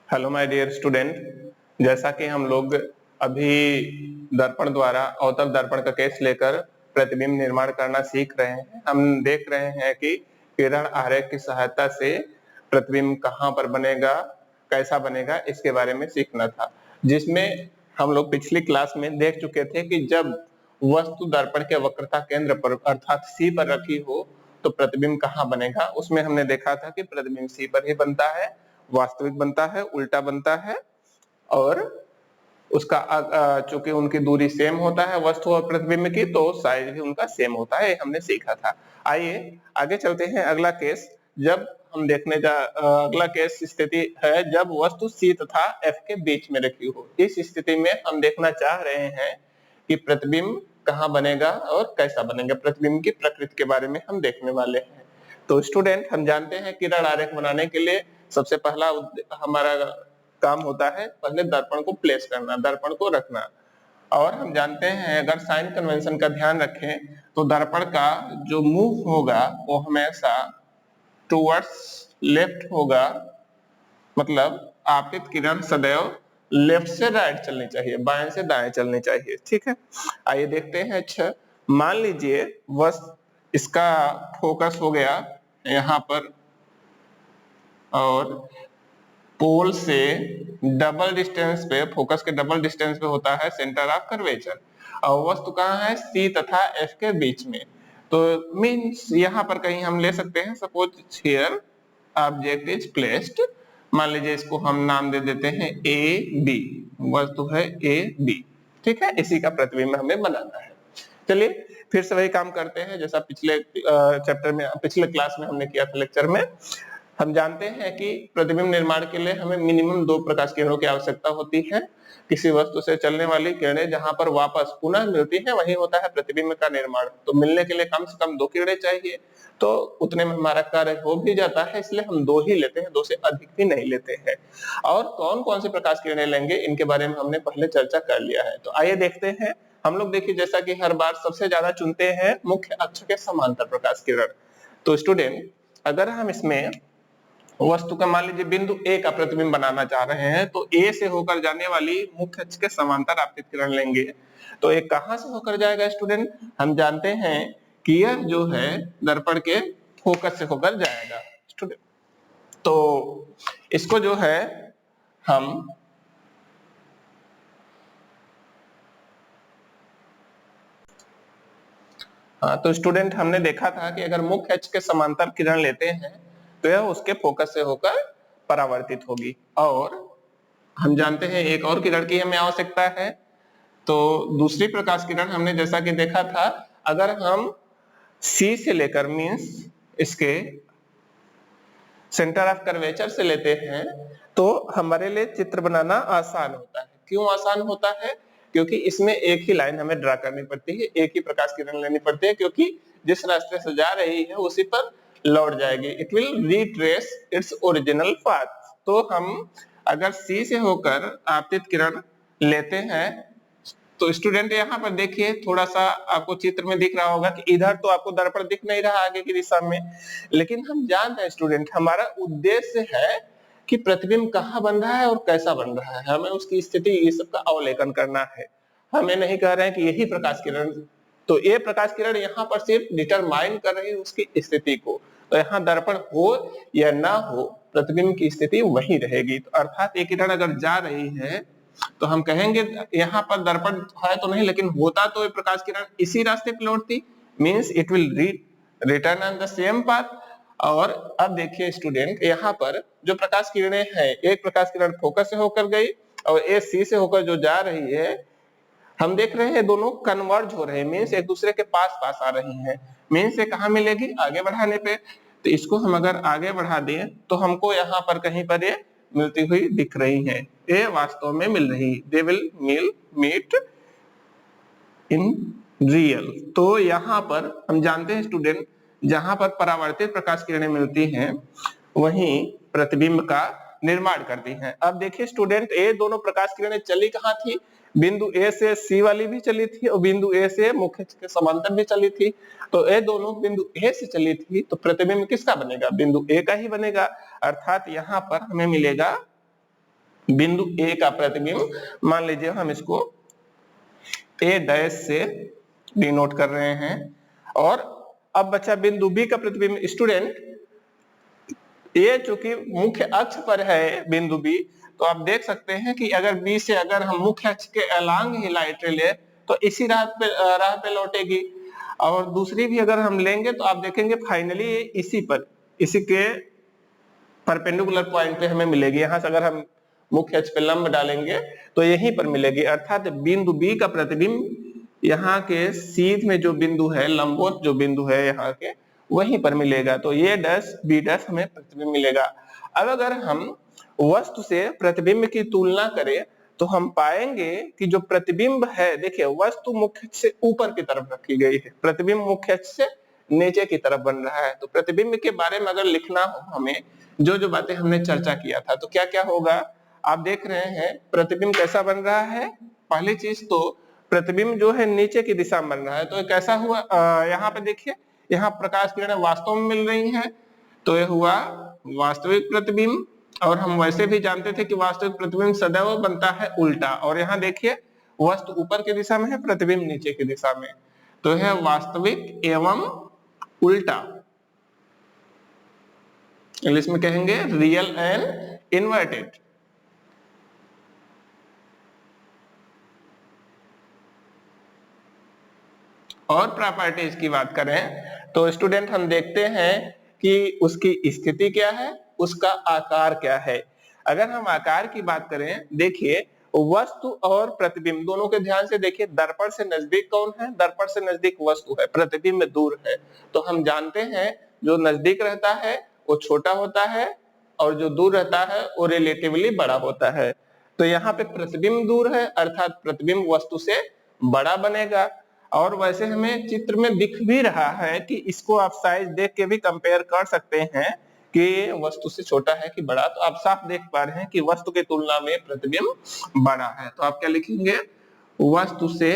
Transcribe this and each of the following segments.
Hello my dear student, जैसा कि हम लोग अभी दर्पण द्वारा अवतल दर्पण का केस लेकर प्रतिबिंब निर्माण करना सीख रहे हैं। हम देख रहे हैं कि किरण आरेख की सहायता से प्रतिबिंब कहाँ पर बनेगा, कैसा बनेगा, इसके बारे में सीखना था, जिसमें हम लोग पिछली क्लास में देख चुके थे कि जब वस्तु दर्पण के वक्रता केंद्र पर अर्थात सी पर रखी हो तो प्रतिबिंब कहाँ बनेगा। उसमें हमने देखा था कि प्रतिबिंब सी पर ही बनता है, वास्तविक बनता है, उल्टा बनता है और उसका चूंकि उनकी दूरी सेम होता है वस्तु और प्रतिबिंब की, तो साइज भी उनका सेम होता है, हमने सीखा था। आइए आगे चलते हैं। अगला केस जब हम देखने जा अगला केस स्थिति है जब वस्तु C तथा F के बीच में रखी हो। इस स्थिति में हम देखना चाह रहे हैं कि प्रतिबिंब कहाँ बनेगा और कैसा बनेगा। प्रतिबिंब की प्रकृति के बारे में हम देखने वाले हैं। तो स्टूडेंट, हम जानते हैं किरण आरेख बनाने के लिए सबसे पहला हमारा काम होता है पहले दर्पण को प्लेस करना, दर्पण को रखना। और हम जानते हैं अगर साइन कन्वेंशन का ध्यान रखें तो दर्पण का जो मूव होगा वो हमेशा टुवर्ड्स लेफ्ट होगा, मतलब आपतित किरण सदैव लेफ्ट से राइट चलनी चाहिए, बाएं से दाएं चलनी चाहिए। ठीक है, आइए देखते हैं। अच्छा, मान लीजिए बस इसका फोकस हो गया यहाँ पर और पोल से डबल डिस्टेंस पे, फोकस के डबल डिस्टेंस पे होता है सेंटर ऑफ कर्वेचर और वस्तु कहाँ है C तथा F के बीच में। तो मीन्स यहाँ पर कहीं हम ले सकते हैं, suppose here object is placed, मान लीजिए इसको हम नाम दे देते हैं AB, वस्तु है AB। ठीक है, इसी का प्रतिबिंब हमें बनाना है। चलिए फिर से वही काम करते हैं जैसा पिछले चैप्टर में, पिछले क्लास में हमने किया था लेक्चर में। हम जानते हैं कि प्रतिबिंब निर्माण के लिए हमें मिनिमम 2 प्रकाश किरणों की आवश्यकता होती है। किसी वस्तु से चलने वाली किरणें जहां पर वापस पुनः मिलती हैं वही होता है प्रतिबिंब का निर्माण। तो मिलने के लिए कम से कम 2 किरणें चाहिए, तो उतने में हमारा कार्य हो भी जाता है, इसलिए हम 2 ही लेते हैं, 2 से अधिक भी नहीं लेते हैं। और कौन कौन सी प्रकाश किरणें लेंगे इनके बारे में हमने पहले चर्चा कर लिया है। तो आइए देखते हैं। हम लोग देखिए जैसा कि हर बार सबसे ज्यादा चुनते हैं मुख्य अक्ष के समांतर प्रकाश किरण। तो स्टूडेंट, अगर हम इसमें वस्तु का मान लीजिए बिंदु A का प्रतिबिंब बनाना चाह रहे हैं तो A से होकर जाने वाली मुख्य अक्ष के समांतर आपतित किरण लेंगे। तो ये कहां से होकर जाएगा स्टूडेंट? हम जानते हैं कि यह जो है दर्पण के फोकस से होकर जाएगा स्टूडेंट। तो इसको जो है हम तो स्टूडेंट हमने देखा था कि अगर मुख्य अक्ष के समांतर किरण लेते हैं तो यह उसके फोकस से होकर परावर्तित होगी। और हम जानते हैं एक और किरण की हमें आवश्यकता है। तो दूसरी प्रकाश किरण हमने जैसा कि देखा था, अगर हम C से लेकर मींस इसके सेंटर ऑफ कर्वेचर से लेते हैं तो हमारे लिए चित्र बनाना आसान होता है। क्यों आसान होता है? क्योंकि इसमें एक ही लाइन हमें ड्रा करनी पड़ती है, एक ही प्रकाश किरण लेनी पड़ती है, क्योंकि जिस रास्ते से जा रही है उसी पर लौट जाएगी। It will retrace its original path. तो हम अगर C से होकर आपतित किरण लेते हैं तो स्टूडेंट यहाँ पर देखिए, थोड़ा सा आपको चित्र में दिख रहा होगा कि इधर तो आपको दर्पण दिख नहीं रहा आगे की दिशा में, लेकिन हम जानते हैं स्टूडेंट हमारा उद्देश्य है कि प्रतिबिंब कहाँ बन रहा है और कैसा बन रहा है, हमें उसकी स्थिति ये सब का अवलोकन करना है। हमें नहीं कह रहे हैं कि यही प्रकाश किरण, तो ये प्रकाश किरण यहाँ पर सिर्फ डिटरमाइन कर रही है उसकी स्थिति को। तो यहाँ दर्पण हो या ना हो प्रतिबिंब की स्थिति वही रहेगी। तो अर्थात एक किरण अगर जा रही है तो हम कहेंगे यहाँ पर दर्पण है तो नहीं, लेकिन होता तो ये प्रकाश किरण इसी रास्ते पे लौटती, means it will return on the same path. और अब देखिए स्टूडेंट, यहाँ पर जो प्रकाश किरणें हैं, एक प्रकाश किरण फोकस से होकर गई और एक C से होकर जो जा रही है, हम देख रहे हैं दोनों कन्वर्ज हो रहे हैं, मींस एक दूसरे के पास पास आ रही हैं। मींस ये कहाँ मिलेगी? आगे बढ़ाने पे। तो इसको हम अगर आगे बढ़ा दें तो हमको यहाँ पर कहीं पर ये मिलती हुई दिख रही है, ये वास्तव में मिल रही, they will meet in real. तो यहाँ पर हम जानते हैं स्टूडेंट, जहां पर परावर्तित प्रकाश किरणें मिलती हैं वहीं प्रतिबिंब का निर्माण करती हैं। अब देखिए स्टूडेंट, ये दोनों प्रकाश किरणें चली कहाँ थी? बिंदु A से C वाली भी चली थी और बिंदु A से मुख्य के समांतर भी चली थी। तो ये दोनों बिंदु A से चली थी, तो प्रतिबिंब किसका बनेगा? बिंदु A का ही बनेगा। अर्थात यहाँ पर हमें मिलेगा बिंदु ए का प्रतिबिंब, मान लीजिए हम इसको ए डैश से डिनोट कर रहे हैं। और अब बचा बिंदु बी का प्रतिबिंब। स्टूडेंट, ये चूंकि मुख्य अक्ष पर है बिंदु बी, तो आप देख सकते हैं कि अगर बी से अगर हम मुख्य अक्ष के अलांग ही लाइट रे ले तो इसी राह पे लौटेगी। और दूसरी भी अगर हम लेंगे तो आप देखेंगे फाइनली इसी के परपेंडिकुलर पॉइंट पे हमें मिलेगी। यहां से अगर हम मुख्य अक्ष पे लंब डालेंगे तो यहीं पर मिलेगी, अर्थात बिंदु बी का प्रतिबिंब यहाँ के सीध में जो बिंदु है, लंबवत जो बिंदु है यहाँ के, वहीं पर मिलेगा। तो ये डैश बी डैश हमें प्रतिबिंब मिलेगा। अब अगर हम वस्तु से प्रतिबिंब की तुलना करें तो हम पाएंगे कि जो प्रतिबिंब है, देखिए वस्तु मुख्य अक्ष से ऊपर की तरफ रखी गई है, प्रतिबिंब मुख्य अक्ष से नीचे की तरफ बन रहा है। तो प्रतिबिंब के बारे में अगर लिखना हो हमें, जो जो बातें हमने चर्चा किया था, तो क्या क्या होगा आप देख रहे हैं। प्रतिबिंब कैसा बन रहा है, पहली चीज तो प्रतिबिंब जो है नीचे की दिशा में बन रहा है। तो कैसा हुआ, यहाँ पे देखिए, यहाँ प्रकाश किरणें वास्तव में मिल रही हैं, तो यह हुआ वास्तविक प्रतिबिंब। और हम वैसे भी जानते थे कि वास्तविक प्रतिबिंब सदैव बनता है उल्टा। और यहाँ देखिए वस्तु ऊपर की दिशा में है, प्रतिबिंब नीचे की दिशा में, तो यह वास्तविक एवं उल्टा, इंग्लिश में कहेंगे रियल एंड इन्वर्टेड। और प्रॉपर्टीज की बात करें तो स्टूडेंट हम देखते हैं कि उसकी स्थिति क्या है, उसका आकार क्या है। अगर हम आकार की बात करें, देखिए वस्तु और प्रतिबिंब दोनों के ध्यान से देखिए, दर्पण से नजदीक कौन है, दर्पण से नजदीक वस्तु है, प्रतिबिंब दूर है। तो हम जानते हैं जो नजदीक रहता है वो छोटा होता है और जो दूर रहता है वो रिलेटिवली बड़ा होता है। तो यहाँ पे प्रतिबिंब दूर है, अर्थात प्रतिबिंब वस्तु से बड़ा बनेगा। और वैसे हमें चित्र में दिख भी रहा है कि इसको आप साइज देख के भी कंपेयर कर सकते हैं कि वस्तु से छोटा है कि बड़ा। तो आप साफ देख पा रहे हैं कि वस्तु की तुलना में प्रतिबिंब बड़ा है। तो आप क्या लिखेंगे, वस्तु से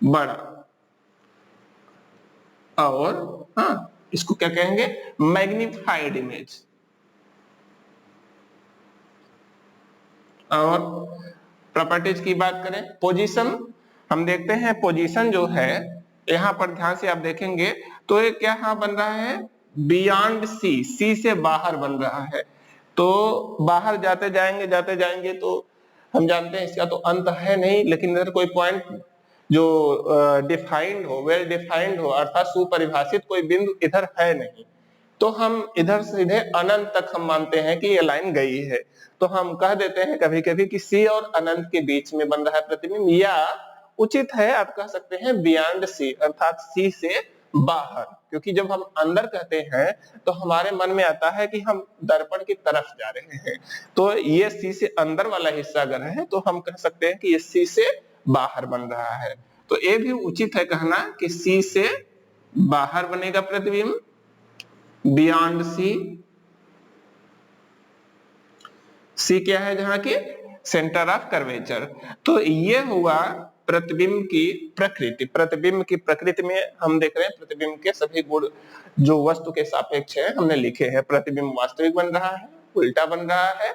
बड़ा। और हाँ, इसको क्या कहेंगे, मैग्निफाइड इमेज। और प्रॉपर्टीज की बात करें, पोजीशन, हम देखते हैं पोजीशन जो है यहाँ पर ध्यान से आप देखेंगे तो ये क्या यहाँ बन रहा है, बियॉन्ड सी, सी से बाहर बन रहा है। तो बाहर जाते जाएंगे तो हम जानते हैं इसका तो अंत है नहीं, लेकिन इधर कोई पॉइंट जो डिफाइंड हो, वेल डिफाइंड हो, अर्थात सुपरिभाषित कोई बिंदु इधर है नहीं, तो हम इधर सीधे अनंत तक हम मानते हैं कि ये लाइन गई है। तो हम कह देते हैं कभी कभी कि सी और अनंत के बीच में बन रहा है प्रतिबिंब, या उचित है आप कह सकते हैं बियॉन्ड सी, अर्थात सी से बाहर। क्योंकि जब हम अंदर कहते हैं तो हमारे मन में आता है कि हम दर्पण की तरफ जा रहे हैं, तो ये सी से अंदर वाला हिस्सा अगर है तो हम कह सकते हैं कि ये सी से बाहर बन रहा है। तो ये भी उचित है कहना कि सी से बाहर बनेगा प्रतिबिंब, बियॉन्ड सी। सी क्या है, जहां की सेंटर ऑफ कर्वेचर। तो ये हुआ प्रतिबिंब की प्रकृति। प्रतिबिंब की प्रकृति में हम देख रहे हैं प्रतिबिंब के सभी गुण जो वस्तु के सापेक्ष है हमने लिखे हैं। प्रतिबिंब वास्तविक बन रहा है, उल्टा बन रहा है,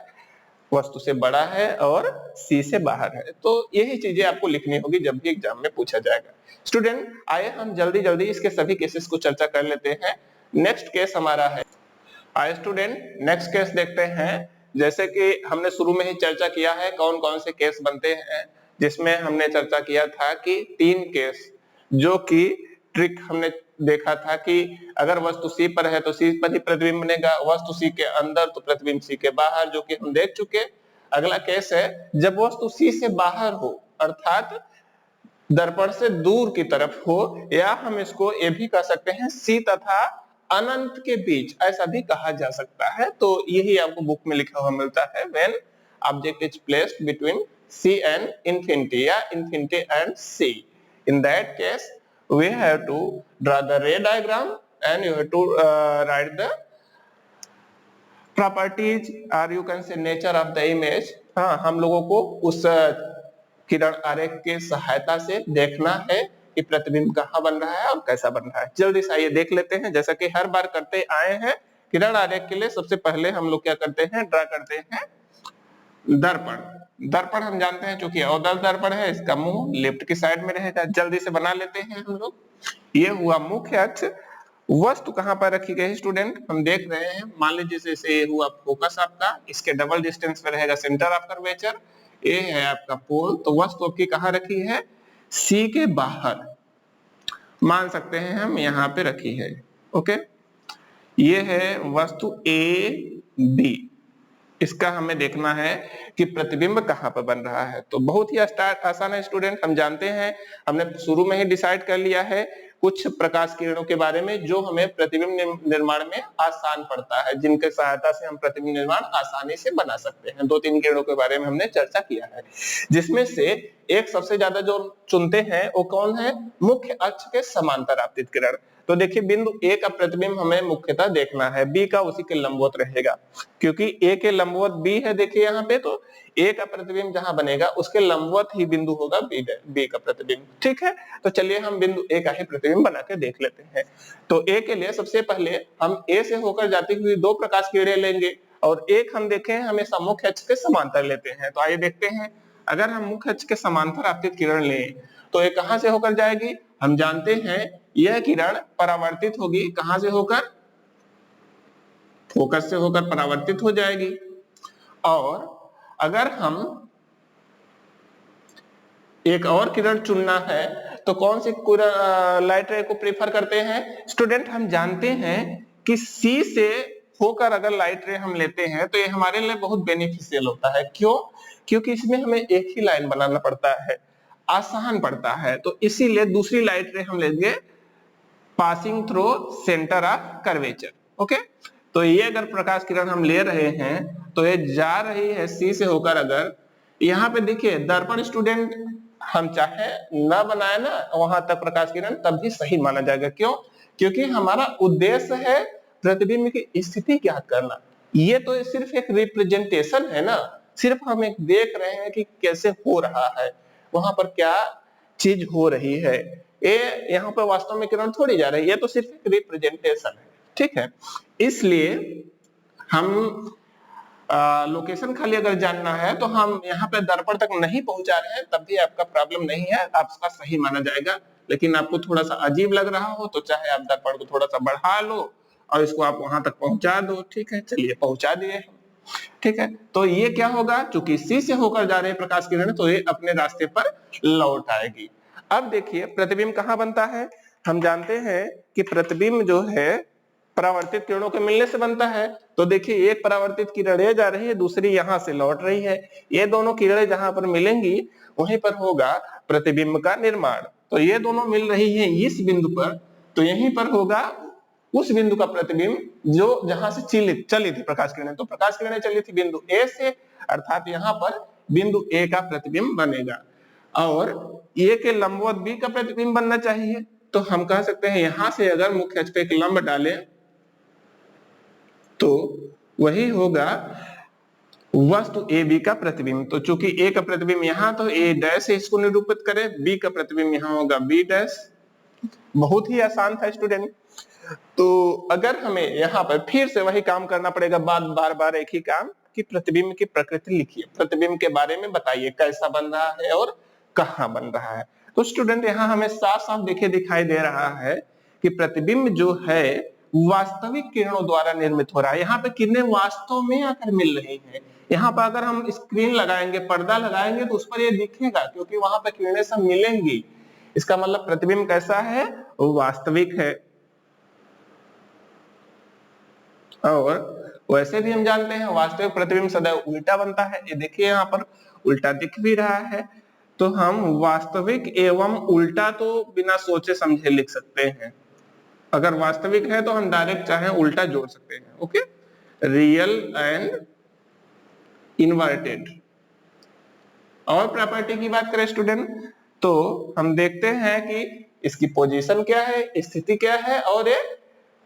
वस्तु से बड़ा है और सी से बाहर है। तो यही चीजें आपको लिखनी होगी जब भी एग्जाम में पूछा जाएगा। स्टूडेंट, आइए हम जल्दी जल्दी इसके सभी केसेस को चर्चा कर लेते हैं। नेक्स्ट केस हमारा है, आइए स्टूडेंट नेक्स्ट केस देखते हैं। जैसे कि हमने शुरू में ही चर्चा किया है कौन कौन से केस बनते हैं, जिसमें हमने चर्चा किया था कि 3 केस, जो कि ट्रिक हमने देखा था कि अगर वस्तु सी पर है तो सी पर ही प्रतिबिंब बनेगा, वस्तु सी के अंदर तो प्रतिबिंब सी के बाहर, जो कि हम देख चुके। अगला केस है जब वस्तु सी से बाहर हो, अर्थात दर्पण से दूर की तरफ हो, या हम इसको ये भी कह सकते हैं सी तथा अनंत के बीच, ऐसा भी कहा जा सकता है। तो यही आपको बुक में लिखा हुआ मिलता है, when object is placed between C and infinity या infinity and C. In that case, we have to draw the ray diagram and you have to write the properties or you can say nature of the image. हाँ, हम लोगों को उस किरण आरेख के सहायता से देखना है कि प्रतिबिंब कहाँ बन रहा है और कैसा बन रहा है। जल्दी से आइए देख लेते हैं। जैसा कि हर बार करते आए हैं, किरण आरेख के लिए सबसे पहले हम लोग क्या करते हैं, ड्रा करते हैं दर्पण, दर्पण हम जानते हैं क्योंकि अवतल दर्पण है, इसका मुंह लेफ्ट की साइड में रहेगा। जल्दी से बना लेते हैं हम लोग। ये हुआ मुख्य अक्ष। वस्तु कहां पर रखी गई स्टूडेंट, हम देख रहे हैं, मान लीजिए जैसे ये हुआ फोकस आपका, इसके डबल डिस्टेंस पे रहेगा सेंटर ऑफ कर्वेचर, ये है आपका पोल, तो वस्तु आपकी कहां रखी है, सी के बाहर, मान सकते हैं हम यहाँ पे रखी है। ओके, ये है वस्तु ए बी। इसका हमें देखना है कि प्रतिबिंब कहां पर बन रहा है। तो बहुत ही आसान है स्टूडेंट, हम जानते हैं, हमने शुरू में ही डिसाइड कर लिया है कुछ प्रकाश किरणों के बारे में जो हमें प्रतिबिंब निर्माण में आसान पड़ता है, जिनके सहायता से हम प्रतिबिंब निर्माण आसानी से बना सकते हैं। 2-3 किरणों के बारे में हमने चर्चा किया है, जिसमें से एक सबसे ज्यादा जो चुनते हैं वो कौन है, मुख्य अक्ष के समांतर आपतित किरण। तो देखिए बिंदु ए का प्रतिबिंब हमें मुख्यतः देखना है, बी का उसी के लंबवत रहेगा, क्योंकि ए के लंबवत बी है। देखिए यहाँ पे तो ए का प्रतिबिंब जहां बनेगा उसके लंबवत ही बिंदु होगा बी का प्रतिबिंब। ठीक है, तो चलिए हम बिंदु ए का ही प्रतिबिंब बना के देख लेते हैं। तो ए के लिए सबसे पहले हम ए से होकर जाती हुई 2 प्रकाश किरणें लेंगे और एक हम देखें हमेशा मुख्य अक्ष के समांतर लेते हैं। तो आइए देखते हैं, अगर हम मुख्य अक्ष के समांतर आपतित किरण लें तो ये कहां से होकर जाएगी, हम जानते हैं यह किरण परावर्तित होगी, कहां से होकर, फोकस से होकर परावर्तित हो जाएगी। और अगर हम एक और किरण चुनना है तो कौन सी लाइट रे को प्रेफर करते हैं स्टूडेंट, हम जानते हैं कि सी से होकर अगर लाइट रे हम लेते हैं तो ये हमारे लिए बहुत बेनिफिशियल होता है। क्यों, क्योंकि इसमें हमें एक ही लाइन बनाना पड़ता है, आसान पड़ता है। तो इसीलिए दूसरी लाइट रे हम लेंगे passing through centre of curvature. Okay, तो ये अगर प्रकाश किरण हम ले रहे हैं तो ये जा रही है सी से होकर, अगर यहाँ पे देखिए दर्पण स्टूडेंट हम चाहे ना बनाए ना वहां तक प्रकाश किरण तब भी सही माना जाएगा। क्यों, क्योंकि हमारा उद्देश्य है प्रतिबिंब की स्थिति ज्ञात करना। ये तो सिर्फ एक रिप्रेजेंटेशन है ना, सिर्फ हम एक देख रहे हैं कि कैसे हो रहा है, वहां पर क्या चीज हो रही है। ये यहाँ पर वास्तव में किरण थोड़ी जा रही है, ये तो सिर्फ एक रिप्रेजेंटेशन है। ठीक है, इसलिए हम लोकेशन खाली अगर जानना है तो हम यहाँ पे दर्पण तक नहीं पहुंचा रहे हैं तब भी आपका प्रॉब्लम नहीं है, आपका सही माना जाएगा। लेकिन आपको थोड़ा सा अजीब लग रहा हो तो चाहे आप दर्पण को थोड़ा सा बढ़ा लो और इसको आप वहां तक पहुंचा दो। ठीक है, चलिए पहुंचा दिए हम। ठीक है, तो ये क्या होगा, चूंकि सी से होकर जा रहे प्रकाश किरण तो ये अपने रास्ते पर लौट आएगी। अब देखिए प्रतिबिंब कहाँ बनता है, हम जानते हैं कि प्रतिबिंब जो है परावर्तित किरणों के मिलने से बनता है। तो देखिए एक परावर्तित किरण ये जा रही है, दूसरी यहां से लौट रही है, ये दोनों किरणें जहां पर मिलेंगी वहीं पर होगा प्रतिबिंब का निर्माण। तो ये दोनों मिल रही है इस बिंदु पर, तो यहीं पर होगा उस बिंदु का प्रतिबिंब जो जहां से चली थी प्रकाश किरणें। तो प्रकाश किरणें चली थी बिंदु ए से, अर्थात यहाँ पर बिंदु ए का प्रतिबिंब बनेगा और ए के लंबवत बी का प्रतिबिंब बनना चाहिए। तो हम कह सकते हैं यहां से अगर मुख्य अक्ष पे एक लंब डालें तो वही होगा वस्तु ए बी का प्रतिबिंब। तो चूंकि ए का प्रतिबिंब यहाँ तो ए डैश से इसको निरूपित करें, बी का प्रतिबिंब यहाँ होगा बी डैश। बहुत ही आसान था स्टूडेंट। तो अगर हमें यहाँ पर फिर से वही काम करना पड़ेगा, बार बार एक ही काम, कि प्रतिबिंब की प्रकृति लिखिए, प्रतिबिंब के बारे में बताइए कैसा बन रहा है और कहाँ बन रहा है। तो स्टूडेंट यहाँ हमें साफ साफ देखिए दिखाई दे रहा है कि प्रतिबिंब जो है वास्तविक किरणों द्वारा निर्मित हो रहा है। यहाँ पे किरणें वास्तव में आकर मिल रही हैं। यहाँ पर अगर हम स्क्रीन लगाएंगे, पर्दा लगाएंगे तो उस पर ये दिखेगा, क्योंकि वहां पर किरणें सब मिलेंगी। इसका मतलब प्रतिबिंब कैसा है, वो वास्तविक है। और वैसे भी हम जानते हैं वास्तविक प्रतिबिंब सदैव उल्टा बनता है। ये देखिए यहाँ पर उल्टा दिख भी रहा है, तो हम वास्तविक एवं उल्टा तो बिना सोचे समझे लिख सकते हैं। अगर वास्तविक है तो हम डायरेक्ट चाहे उल्टा जोड़ सकते हैं। Okay, real and inverted. और प्रॉपर्टी की बात करें स्टूडेंट तो हम देखते हैं कि इसकी पोजीशन क्या है, स्थिति क्या है और ये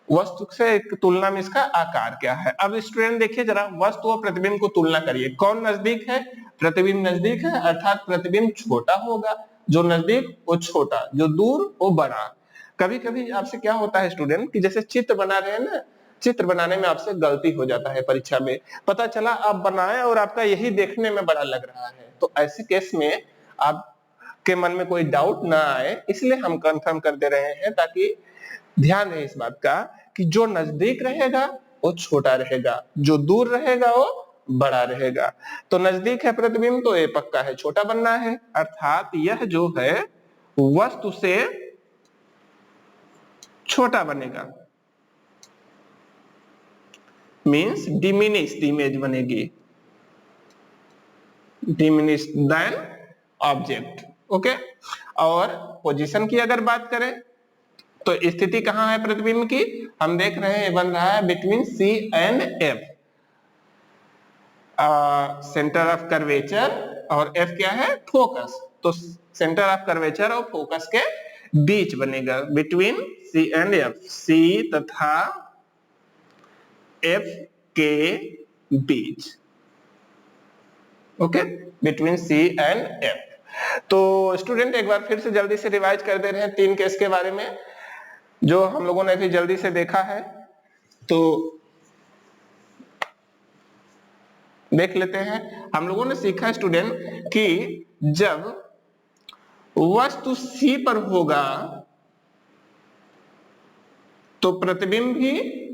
वस्तु से तुलना में इसका आकार क्या है। अब स्टूडेंट देखिए जरा वस्तु और प्रतिबिंब को तुलना करिए, कौन नजदीक है, प्रतिबिंब नजदीक है, अर्थात प्रतिबिंब छोटा होगा, जो नजदीक वो छोटा, जो दूर वो बड़ा। कभी कभी आपसे क्या होता है स्टूडेंट कि जैसे चित्र बना रहे हैं ना, चित्र बनाने में आपसे गलती हो जाता है परीक्षा में, पता चला आप बनाए और आपका यही देखने में बड़ा लग रहा है, तो ऐसे केस में आपके मन में कोई डाउट ना आए, इसलिए हम कंफर्म कर दे रहे हैं ताकि ध्यान रहे इस बात का कि जो नजदीक रहेगा वो छोटा रहेगा, जो दूर रहेगा वो बड़ा रहेगा। तो नजदीक है प्रतिबिंब तो ये पक्का है छोटा बनना है, अर्थात यह जो है वस्तु से छोटा बनेगा, मीन्स डिमिनिश इमेज बनेगी, डिमिनिश देन ऑब्जेक्ट। ओके, और पोजीशन की अगर बात करें तो स्थिति कहां है प्रतिबिंब की, हम देख रहे हैं बन रहा है between C and F, centre of curvature, और एफ क्या है फोकस, तो सेंटर ऑफ कर्वेचर और फोकस के बीच बनेगा, between C and F, C तथा एफ के बीच। Okay, between C and F. तो स्टूडेंट एक बार फिर से जल्दी से रिवाइज कर दे रहे हैं 3 केस के बारे में जो हम लोगों ने अभी जल्दी से देखा है, तो देख लेते हैं। हम लोगों ने सीखा स्टूडेंट कि जब वस्तु C पर होगा तो प्रतिबिंब भी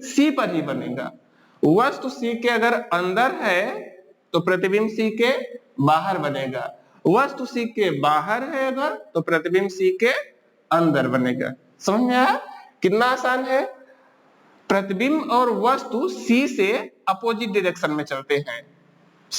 C पर ही बनेगा, वस्तु C के अगर अंदर है तो प्रतिबिंब C के बाहर बनेगा, वस्तु C के बाहर है अगर तो प्रतिबिंब C के अंदर बनेगा। समझ में आया कितना आसान है। प्रतिबिंब और वस्तु C से अपोजिट डायरेक्शन में चलते हैं,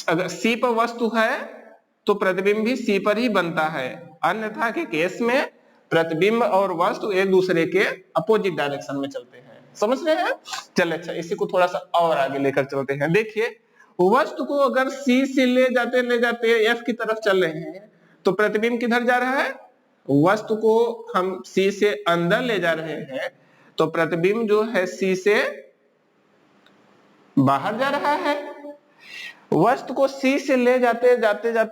अगर C पर वस्तु है तो प्रतिबिंब भी C पर ही बनता है, अन्यथा के केस में प्रतिबिंब और वस्तु एक दूसरे के अपोजिट डायरेक्शन में चलते हैं। समझ रहे हैं। चलिए अच्छा, इसी को थोड़ा सा और आगे लेकर चलते हैं। देखिए वस्तु को अगर C से ले जाते F की तरफ चल रहे हैं तो प्रतिबिंब किधर जा रहा है, वस्तु को हम C से अंदर ले जा रहे हैं तो प्रतिबिंब जो है C से बाहर जा रहा है। वस्तु को C से ले जाते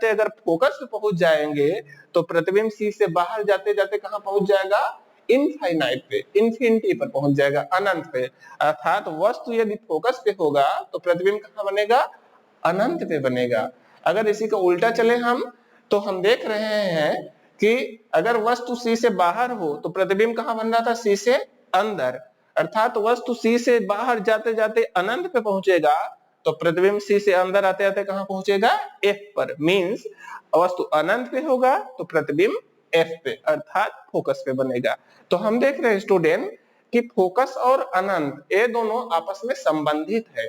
अगर फोकस पे पहुंच जाएंगे तो प्रतिबिंब C से बाहर जाते कहां पहुंच जाएगा, इनफाइनाइट पे, इन्फिनिटी पर पहुंच जाएगा, अनंत पे। अर्थात वस्तु यदि फोकस पे होगा तो प्रतिबिंब कहां बनेगा, अनंत पे बनेगा। अगर इसी का उल्टा चले हम तो हम देख रहे हैं कि अगर वस्तु C से बाहर हो तो प्रतिबिंब कहां बन रहा था, C से अंदर, अर्थात वस्तु C से बाहर जाते अनंत पे पहुंचेगा तो प्रतिबिंब C से अंदर आते कहां पहुंचेगा, F पर। मींस वस्तु अनंत पे होगा तो प्रतिबिंब F पे अर्थात फोकस पे बनेगा। तो हम देख रहे हैं स्टूडेंट कि फोकस और अनंत ये दोनों आपस में संबंधित है,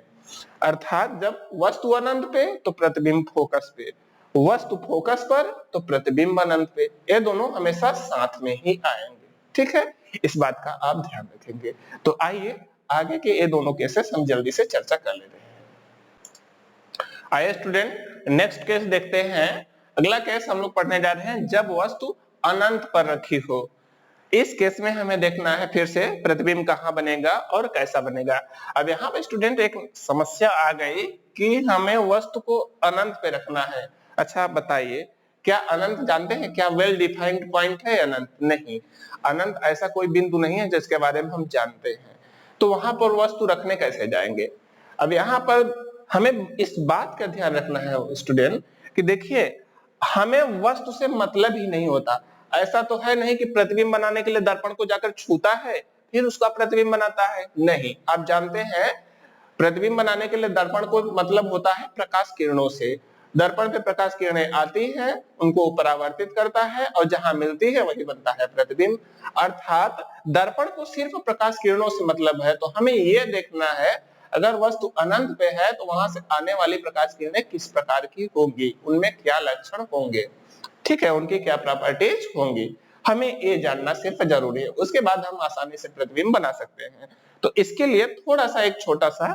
अर्थात जब वस्तु अनंत पे तो प्रतिबिंब फोकस पे, वस्तु फोकस पर तो प्रतिबिंब अनंत पे, ये दोनों हमेशा साथ में ही आएंगे। ठीक है, इस बात का आप ध्यान रखेंगे। तो आइए आगे के ये दोनों केसेस हम जल्दी से चर्चा कर लेते हैं। आइए स्टूडेंट नेक्स्ट केस देखते हैं। अगला केस हम लोग पढ़ने जा रहे हैं जब वस्तु अनंत पर रखी हो। इस केस में हमें देखना है फिर से प्रतिबिंब कहां बनेगा और कैसा बनेगा। अब यहाँ पे स्टूडेंट एक समस्या आ गई कि हमें वस्तु को अनंत पे रखना है। अच्छा बताइए, क्या अनंत जानते हैं, क्या वेल डिफाइंड पॉइंट है अनंत? नहीं, अनंत ऐसा कोई बिंदु नहीं है जिसके बारे में हम जानते हैं। तो वहां पर वस्तु रखने कैसे जाएंगे। अब यहाँ पर हमें इस बात का ध्यान रखना है स्टूडेंट कि देखिए हमें वस्तु से मतलब ही नहीं होता। ऐसा तो है नहीं कि प्रतिबिंब बनाने के लिए दर्पण को जाकर छूता है फिर उसका प्रतिबिंब बनाता है, नहीं। आप जानते हैं प्रतिबिंब बनाने के लिए दर्पण को मतलब होता है प्रकाश किरणों से। दर्पण पे प्रकाश किरणें आती हैं, उनको परावर्तित करता है और जहां मिलती है वही बनता है प्रतिबिंब। अर्थात दर्पण को सिर्फ प्रकाश किरणों से मतलब है। तो हमें यह देखना है अगर वस्तु अनंत पे है तो वहां से आने वाली प्रकाश किरणें किस प्रकार की होंगी, उनमें क्या लक्षण होंगे, ठीक है, उनकी क्या प्रॉपर्टीज होंगी, हमें ये जानना सिर्फ जरूरी है। उसके बाद हम आसानी से प्रतिबिंब बना सकते हैं। तो इसके लिए थोड़ा सा एक छोटा सा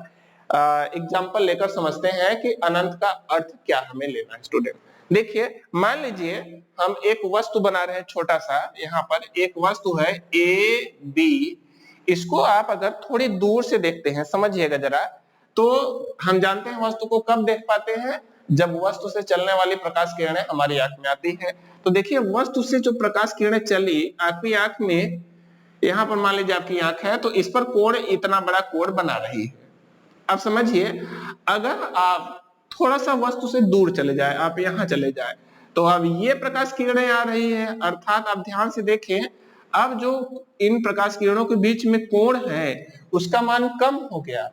एग्जांपल लेकर समझते हैं कि अनंत का अर्थ क्या हमें लेना है। स्टूडेंट देखिए, मान लीजिए हम एक वस्तु बना रहे हैं छोटा सा, यहाँ पर एक वस्तु है ए बी। इसको आप अगर थोड़ी दूर से देखते हैं, समझिएगा जरा, तो हम जानते हैं वस्तु को कब देख पाते हैं, जब वस्तु से चलने वाली प्रकाश किरणें हमारी आंख में आती है। तो देखिए वस्तु से जो प्रकाश किरणें चली आपकी आंख में यहाँ पर मान लीजिए आपकी आंख है, तो इस पर कोण इतना बड़ा कोण बना रही है। अब समझिए, अगर आप थोड़ा सा वस्तु से दूर चले जाए, आप यहाँ चले जाए, तो अब ये प्रकाश किरणें आ रही है, अर्थात आप ध्यान से देखें, अब जो इन प्रकाश किरणों के बीच में कोण है उसका मान कम हो गया।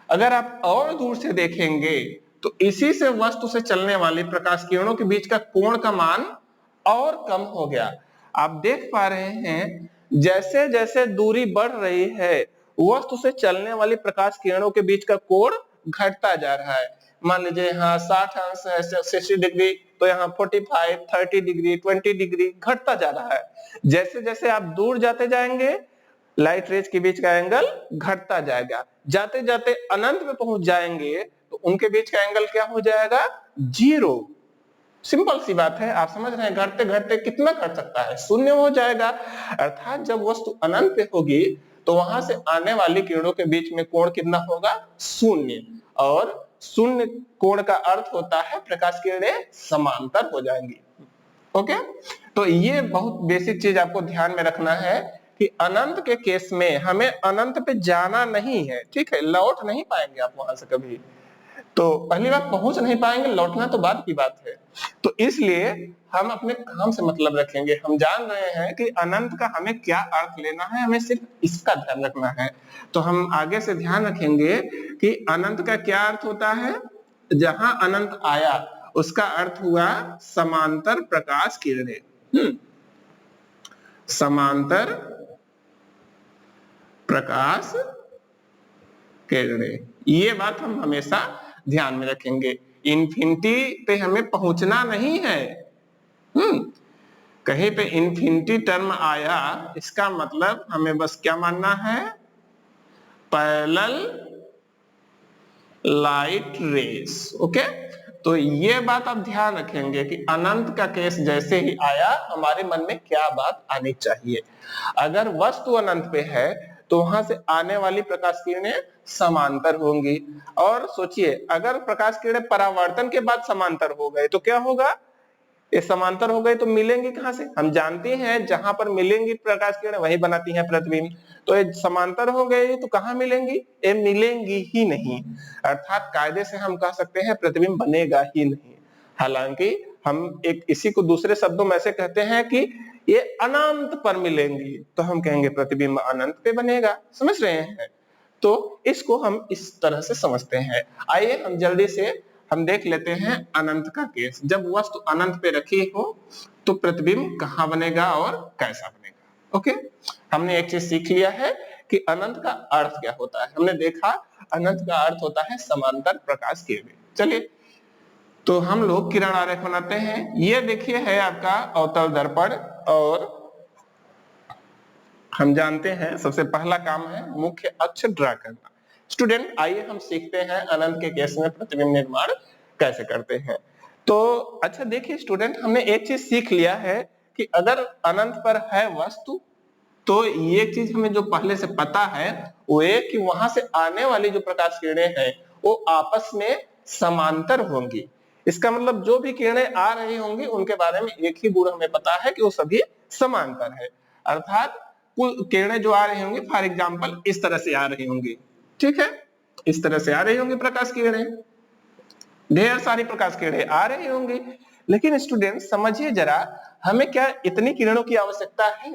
अगर आप और दूर से देखेंगे तो इसी से वस्तु से चलने वाली प्रकाश किरणों के बीच का कोण का मान और कम हो गया। आप देख पा रहे हैं, जैसे जैसे दूरी बढ़ रही है, वस्तु से चलने वाली प्रकाश किरणों के बीच का कोण घटता जा रहा है। मान लीजिए यहाँ 60 अंश है, 60 डिग्री, तो यहाँ 45, 30 डिग्री, 20 डिग्री घटता जा रहा है। जैसे जैसे आप दूर जाते जाएंगे, लाइट रेज के बीच का एंगल घटता जाएगा, जाते जाते अनंत में पहुंच जाएंगे तो उनके बीच का एंगल क्या हो जाएगा? 0। सिंपल सी बात है, आप समझ रहे हैं, घटते घटते कितना घट सकता है? 0 हो जाएगा। अर्थात जब वस्तु अनंत पे होगी तो वहां से आने वाली किरणों के बीच में कोण कितना होगा? 0। और 0 कोण का अर्थ होता है प्रकाश किरणें समांतर हो जाएंगी। ओके, तो ये बहुत बेसिक चीज आपको ध्यान में रखना है कि अनंत के केस में हमें अनंत पे जाना नहीं है, ठीक है? लौट नहीं पाएंगे आप वहां से कभी। तो पहली बात, पहुंच नहीं पाएंगे, लौटना तो बाद की बात है। तो इसलिए हम अपने काम से मतलब रखेंगे। हम जान रहे हैं कि अनंत का हमें क्या अर्थ लेना है, हमें सिर्फ इसका ध्यान रखना है। तो हम आगे से ध्यान रखेंगे कि अनंत का क्या अर्थ होता है। जहां अनंत आया उसका अर्थ हुआ समांतर प्रकाश किरणें। समांतर प्रकाश किरणें, ये बात हम हमेशा ध्यान में रखेंगे। इन्फिनिटी पे हमें पहुंचना नहीं है। कहीं पे इन्फिनिटी टर्म आया, इसका मतलब हमें बस क्या मानना है? Parallel light rays. ओके, तो ये बात आप ध्यान रखेंगे कि अनंत का केस जैसे ही आया, हमारे मन में क्या बात आनी चाहिए। अगर वस्तु अनंत पे है तो वहां से आने वाली प्रकाश किरणें समांतर होंगी। और सोचिए, अगर प्रकाश किरणें परावर्तन के बाद समांतर हो गए तो क्या होगा? ये समांतर हो गए तो मिलेंगी कहां से? हम जानते हैं जहां पर मिलेंगी प्रकाश किरणें वही बनाती हैं प्रतिबिंब। तो ये समांतर हो गए तो कहां मिलेंगी? ये मिलेंगी ही नहीं। अर्थात कायदे से हम कह सकते हैं प्रतिबिंब बनेगा ही नहीं। हालांकि हम एक इसी को दूसरे शब्दों में ऐसे कहते हैं कि ये अनंत पर मिलेंगी, तो हम कहेंगे प्रतिबिंब अनंत पे बनेगा। समझ रहे हैं? तो इसको हम इस तरह से समझते हैं। आइए हम जल्दी से हम देख लेते हैं अनंत का केस। जब वस्तु अनंत पे रखी हो तो प्रतिबिंब कहां बनेगा और कैसा बनेगा। ओके, हमने एक चीज सीख लिया है कि अनंत का अर्थ क्या होता है। हमने देखा अनंत का अर्थ होता है समांतर प्रकाश किरणें। चलिए, तो हम लोग किरण आरेख बनाते हैं। ये देखिए है आपका अवतल दर्पण, और हम जानते हैं सबसे पहला काम है मुख्य अक्ष ड्रा करना। स्टूडेंट, आइए हम सीखते हैं अनंत के केस में प्रतिबिंब निर्माण कैसे करते हैं। तो अच्छा देखिए स्टूडेंट, हमने एक चीज सीख लिया है कि अगर अनंत पर है वस्तु, तो ये चीज हमें जो पहले से पता है वो ये कि वहां से आने वाली जो प्रकाश किरणें हैं वो आपस में समांतर होंगी। इसका मतलब जो भी किरणें आ रही होंगी उनके बारे में एक ही गुण हमें पता है कि वो सभी समांतर है। अर्थात कुल किरणें जो आ रही होंगी, फॉर एग्जाम्पल इस तरह से आ रही होंगी, ठीक है? इस तरह से आ रही होंगी प्रकाश किरणें, ढेर सारी प्रकाश किरणें आ रही होंगी। लेकिन स्टूडेंट समझिए जरा, हमें क्या इतनी किरणों की आवश्यकता है?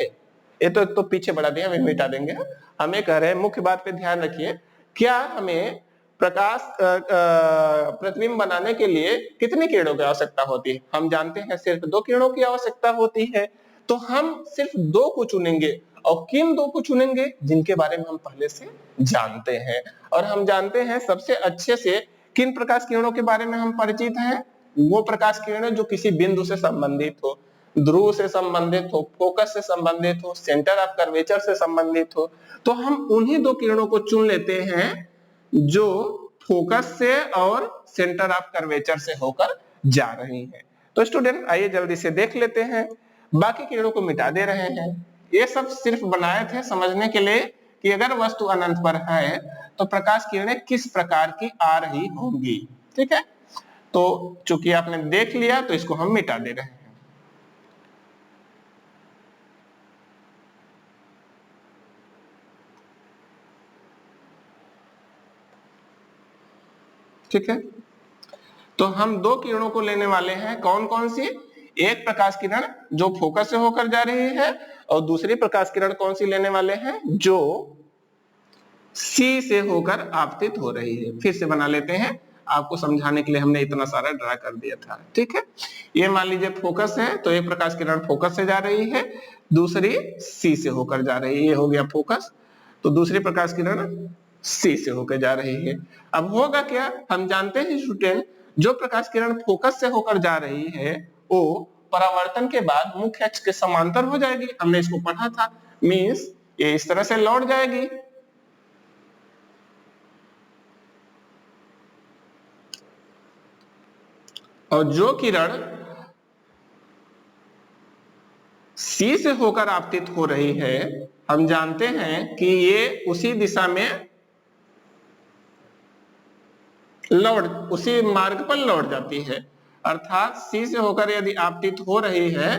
ये तो पीछे बढ़ा दिया, हमें मिटा देंगे। हमें कह रहे हैं मुख्य बात पे ध्यान रखिए, क्या हमें प्रकाश प्रतिबिंब बनाने के लिए कितनी किरणों की आवश्यकता होती है? हम जानते हैं सिर्फ 2 किरणों की आवश्यकता होती है। तो हम सिर्फ 2 को चुनेंगे, और किन 2 को चुनेंगे? जिनके बारे में हम पहले से जानते हैं। और हम जानते हैं सबसे अच्छे से किन प्रकाश किरणों के बारे में हम परिचित हैं? वो प्रकाश किरणें जो किसी बिंदु से संबंधित हो, ध्रुव से संबंधित हो, फोकस से संबंधित हो, सेंटर ऑफ कर्वेचर से संबंधित हो। तो हम उन्हीं 2 किरणों को चुन लेते हैं जो फोकस से और सेंटर ऑफ कर्वेचर से होकर जा रही हैं। तो स्टूडेंट आइए जल्दी से देख लेते हैं, बाकी किरणों को मिटा दे रहे हैं। ये सब सिर्फ बनाए थे समझने के लिए कि अगर वस्तु अनंत पर है तो प्रकाश किरणें किस प्रकार की आ रही होंगी, ठीक है? तो चूंकि आपने देख लिया तो इसको हम मिटा दे रहे हैं। ठीक है, तो हम दो किरणों को लेने वाले हैं, कौन कौन सी? एक प्रकाश किरण जो फोकस से होकर जा रही है और दूसरी प्रकाश किरण कौन सी लेने वाले हैं? जो सी से होकर आपतित हो रही है। फिर से बना लेते हैं, आपको समझाने के लिए हमने इतना सारा ड्रा कर दिया था। ठीक है, ये मान लीजिए फोकस है, तो एक प्रकाश किरण फोकस से जा रही है, दूसरी सी से होकर जा रही है। ये हो गया फोकस, तो दूसरी प्रकाश किरण सी से होकर जा रही है। अब होगा क्या? हम जानते हैं स्टूडेंट, जो प्रकाश किरण फोकस से होकर जा रही है वो परावर्तन के बाद मुख्य अक्ष के समांतर हो जाएगी। हमने इसको पढ़ा था, मीन्स ये इस तरह से लौट जाएगी। और जो किरण सी से होकर आपतित हो रही है, हम जानते हैं कि ये उसी दिशा में उसी मार्ग पर लौट जाती है। अर्थात सी से होकर यदि आपतित हो रही है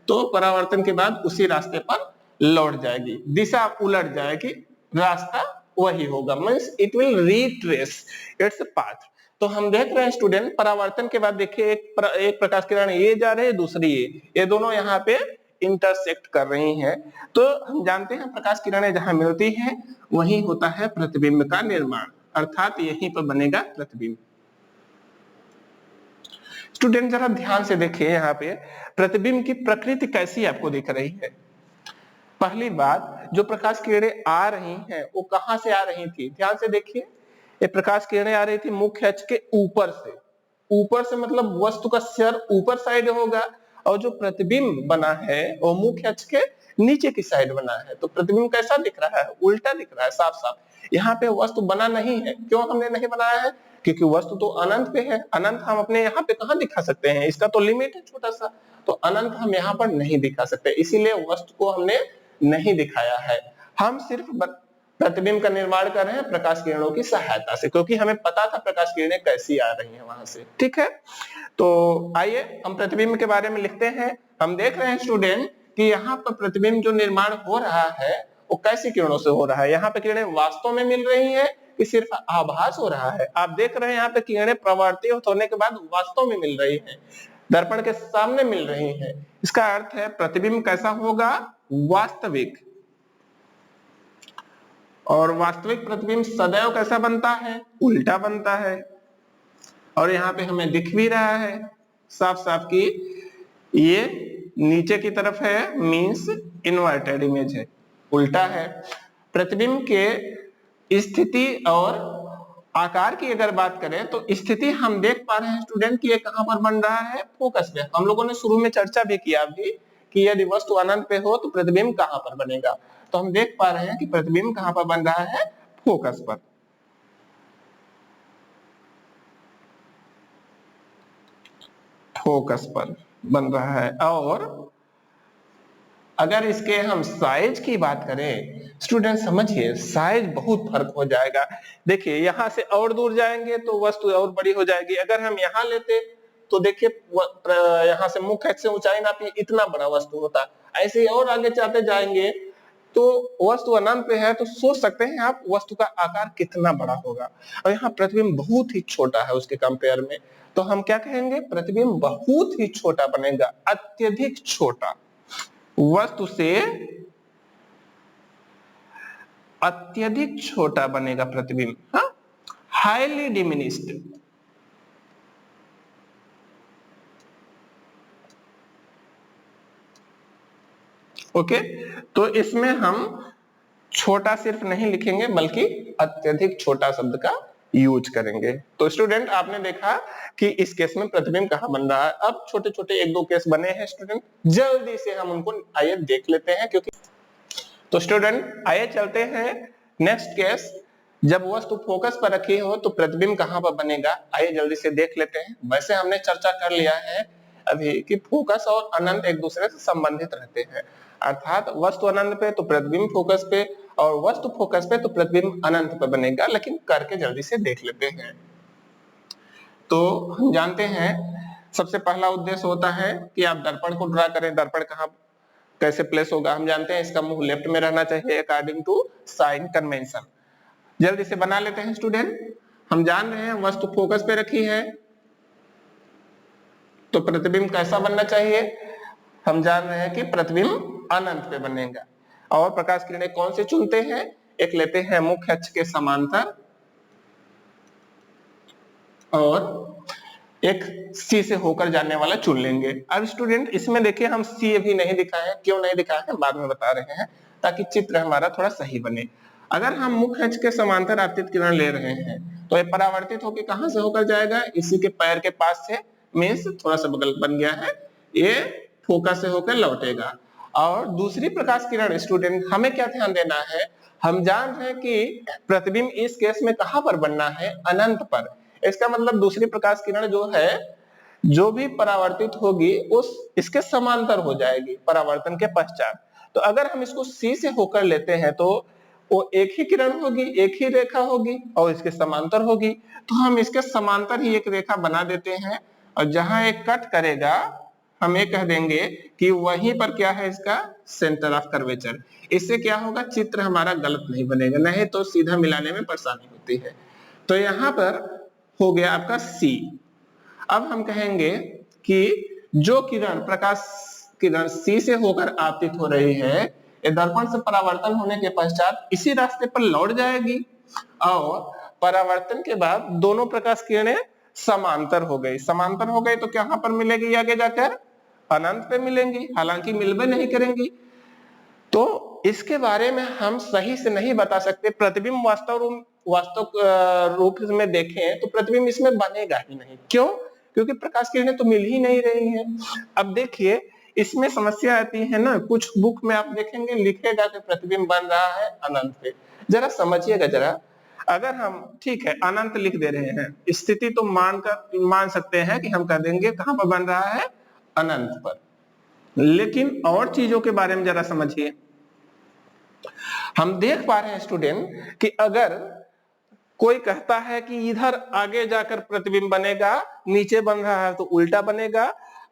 तो परावर्तन के बाद उसी रास्ते पर लौट जाएगी, दिशा उलट जाएगी, रास्ता वही होगा, means it will retrace its path. तो हम देख रहे हैं स्टूडेंट, परावर्तन के बाद देखिए एक प्रकाश किरण ये जा रही है, दूसरी ये दोनों यहाँ पे इंटरसेक्ट कर रही हैं। तो हम जानते हैं प्रकाश किरणें जहां मिलती हैं वहीं होता है प्रतिबिंब का निर्माण, अर्थात यहीं पर बनेगा प्रतिबिंब। स्टूडेंट जरा ध्यान से देखिए, यहाँ पे प्रतिबिंब की प्रकृति कैसी आपको दिख रही है। पहली बात, जो प्रकाश किरणें आ रही हैं वो कहां से आ रही थी? ध्यान से देखिए, ये प्रकाश किरणें आ रही थी मुख्य अक्ष के ऊपर से। ऊपर से मतलब वस्तु का सिर ऊपर साइड होगा, और जो प्रतिबिंब बना है वो मुख्य अक्ष के नीचे की साइड बना है। तो प्रतिबिंब कैसा दिख रहा है? उल्टा दिख रहा है साफ साफ। यहाँ पे वस्तु बना नहीं है। क्यों हमने नहीं बनाया है? क्योंकि वस्तु तो अनंत पे है। अनंत हम अपने यहाँ पे कहाँ दिखा सकते हैं? इसका तो लिमिट है छोटा सा, तो अनंत हम यहाँ पर नहीं दिखा सकते, इसीलिए वस्तु को हमने नहीं दिखाया है। हम सिर्फ प्रतिबिंब का निर्माण कर रहे हैं प्रकाश किरणों की सहायता से, क्योंकि हमें पता था प्रकाश किरणें कैसी आ रही हैं वहां से। ठीक है, तो आइए हम प्रतिबिंब के बारे में लिखते हैं। हम देख रहे हैं स्टूडेंट कि यहाँ पर प्रतिबिंब जो निर्माण हो रहा है वो कैसी किरणों से हो रहा है। यहाँ पे किरणें वास्तव में मिल रही है कि सिर्फ आभास हो रहा है? आप देख रहे हैं यहाँ पे किरणें प्रवर्तित होने के बाद वास्तव में मिल रही है, दर्पण के सामने मिल रही है। इसका अर्थ है प्रतिबिंब कैसा होगा? वास्तविक। और वास्तविक प्रतिबिंब सदैव कैसा बनता है? उल्टा बनता है। और यहाँ पे हमें दिख भी रहा है साफ साफ कि ये नीचे की तरफ है, मींस इन्वर्टेड इमेज है, उल्टा है। प्रतिबिंब के स्थिति और आकार की अगर बात करें तो स्थिति हम देख पा रहे हैं स्टूडेंट कि ये कहां पर बन रहा है? फोकस पे। हम लोगों ने शुरू में चर्चा भी किया अभी कि यदि वस्तु अनंत पे हो तो प्रतिबिंब कहां पर बनेगा। तो हम देख पा रहे हैं कि प्रतिबिंब कहां पर बन रहा है? फोकस पर। फोकस पर बन रहा है। और अगर इसके हम साइज की बात करें स्टूडेंट, समझिए साइज बहुत फर्क हो जाएगा। देखिए यहां से और दूर जाएंगे तो वस्तु और बड़ी हो जाएगी। अगर हम यहां लेते तो देखिए यहां से मुख्य अक्ष से ऊंचाई नापी, इतना बड़ा वस्तु होता। ऐसे ही और आगे जाते जाएंगे तो वस्तु अनंत पे है, तो सोच सकते हैं आप वस्तु का आकार कितना बड़ा होगा। और यहाँ प्रतिबिंब बहुत ही छोटा है उसके कंपेयर में, तो हम क्या कहेंगे? प्रतिबिंब बहुत ही छोटा बनेगा, अत्यधिक छोटा। वस्तु से अत्यधिक छोटा बनेगा प्रतिबिंब, हाँ, हाईली डिमिनिश्ड। ओके, तो इसमें हम छोटा सिर्फ नहीं लिखेंगे बल्कि अत्यधिक छोटा शब्द का यूज करेंगे। तो स्टूडेंट आपने देखा कि इस केस में प्रतिबिंब कहां बन रहा है। अब छोटे छोटे एक दो केस बने हैं स्टूडेंट, जल्दी से हम उनको आइए देख लेते हैं। क्योंकि तो स्टूडेंट आइए चलते हैं नेक्स्ट केस। जब वस्तु फोकस पर रखी हो तो प्रतिबिंब कहां पर बनेगा, आइए जल्दी से देख लेते हैं। वैसे हमने चर्चा कर लिया है अभी कि फोकस और अनंत एक दूसरे से संबंधित रहते हैं, अर्थात वस्तु अनंत पे तो प्रतिबिंब फोकस पे, और वस्तु फोकस पे तो प्रतिबिंब अनंत पे बनेगा। लेकिन करके जल्दी से देख लेते हैं। तो हम जानते हैं सबसे पहला उद्देश्य होता है कि आप दर्पण को ड्रा करें। दर्पण कहां कैसे प्लेस होगा? हम जानते हैं इसका मुंह लेफ्ट में रहना चाहिए अकॉर्डिंग टू साइन कन्वेंशन। जल्दी से बना लेते हैं स्टूडेंट। हम जान रहे हैं वस्तु फोकस पे रखी है तो प्रतिबिंब कैसा बनना चाहिए, हम जान रहे हैं कि प्रतिबिंब अनंत पे बनेगा। और प्रकाश किरणें कौन से चुनते हैं, एक लेते हैं मुख्य अक्ष के समांतर और एक सी से होकर जाने वाला चुन लेंगे। अब स्टूडेंट इसमें देखिए हम सी अभी नहीं दिखाए हैं, क्यों नहीं दिखाए हैं बाद में बता रहे हैं, ताकि चित्र हमारा थोड़ा सही बने। अगर हम मुख्य अक्ष के समांतर आपतित किरण ले रहे हैं तो ये परावर्तित होकर कहां से होकर जाएगा, इसी के पैर के पास से, मीन्स थोड़ा सा बगल बन गया है, ये फोकस से होकर लौटेगा। और दूसरी प्रकाश किरण स्टूडेंट हमें क्या ध्यान देना है, हम जान रहे हैं कि प्रतिबिंब इस केस में कहां पर बनना है, अनंत पर। इसका मतलब दूसरी प्रकाश किरण जो है जो भी परावर्तित होगी उस इसके समांतर हो जाएगी परावर्तन के पश्चात। तो अगर हम इसको सी से होकर लेते हैं तो वो एक ही किरण होगी, एक ही रेखा होगी और इसके समांतर होगी। तो हम इसके समांतर ही एक रेखा बना देते हैं और जहां एक कट करेगा हम ये कह देंगे कि वहीं पर क्या है इसका सेंटर ऑफ कर्वेचर। इससे क्या होगा, चित्र हमारा गलत नहीं बनेगा, नहीं तो सीधा मिलाने में परेशानी होती है। तो यहाँ पर हो गया आपका सी। अब हम कहेंगे कि जो किरण प्रकाश किरण सी से होकर आपतित हो रही है, ये दर्पण से परावर्तन होने के पश्चात इसी रास्ते पर लौट जाएगी और परावर्तन के बाद दोनों प्रकाश किरणें समांतर हो गई। समांतर हो गई तो कहां पर मिलेगी, आगे जाकर अनंत पे मिलेंगी, हालांकि मिलबे नहीं करेंगी। तो इसके बारे में हम सही से नहीं बता सकते। प्रतिबिंब वास्तव रूप में देखें तो प्रतिबिंब इसमें बनेगा ही नहीं। क्यों? क्योंकि प्रकाश किरणें तो मिल ही नहीं रही हैं। अब देखिए इसमें समस्या आती है ना, कुछ बुक में आप देखेंगे लिखेगा कि प्रतिबिंब बन रहा है अनंत पे। जरा समझिएगा जरा, अगर हम ठीक है अनंत लिख दे रहे हैं, स्थिति तो मान सकते हैं कि हम कह देंगे कहां पर बन रहा है, अनंत पर। लेकिन और चीजों के बारे में जरा समझिए। हम देख पा रहे हैं स्टूडेंट कि अगर कोई कहता है कि इधर आगे जाकर प्रतिबिंब बनेगा, नीचे बन रहा है तो उल्टा बनेगा,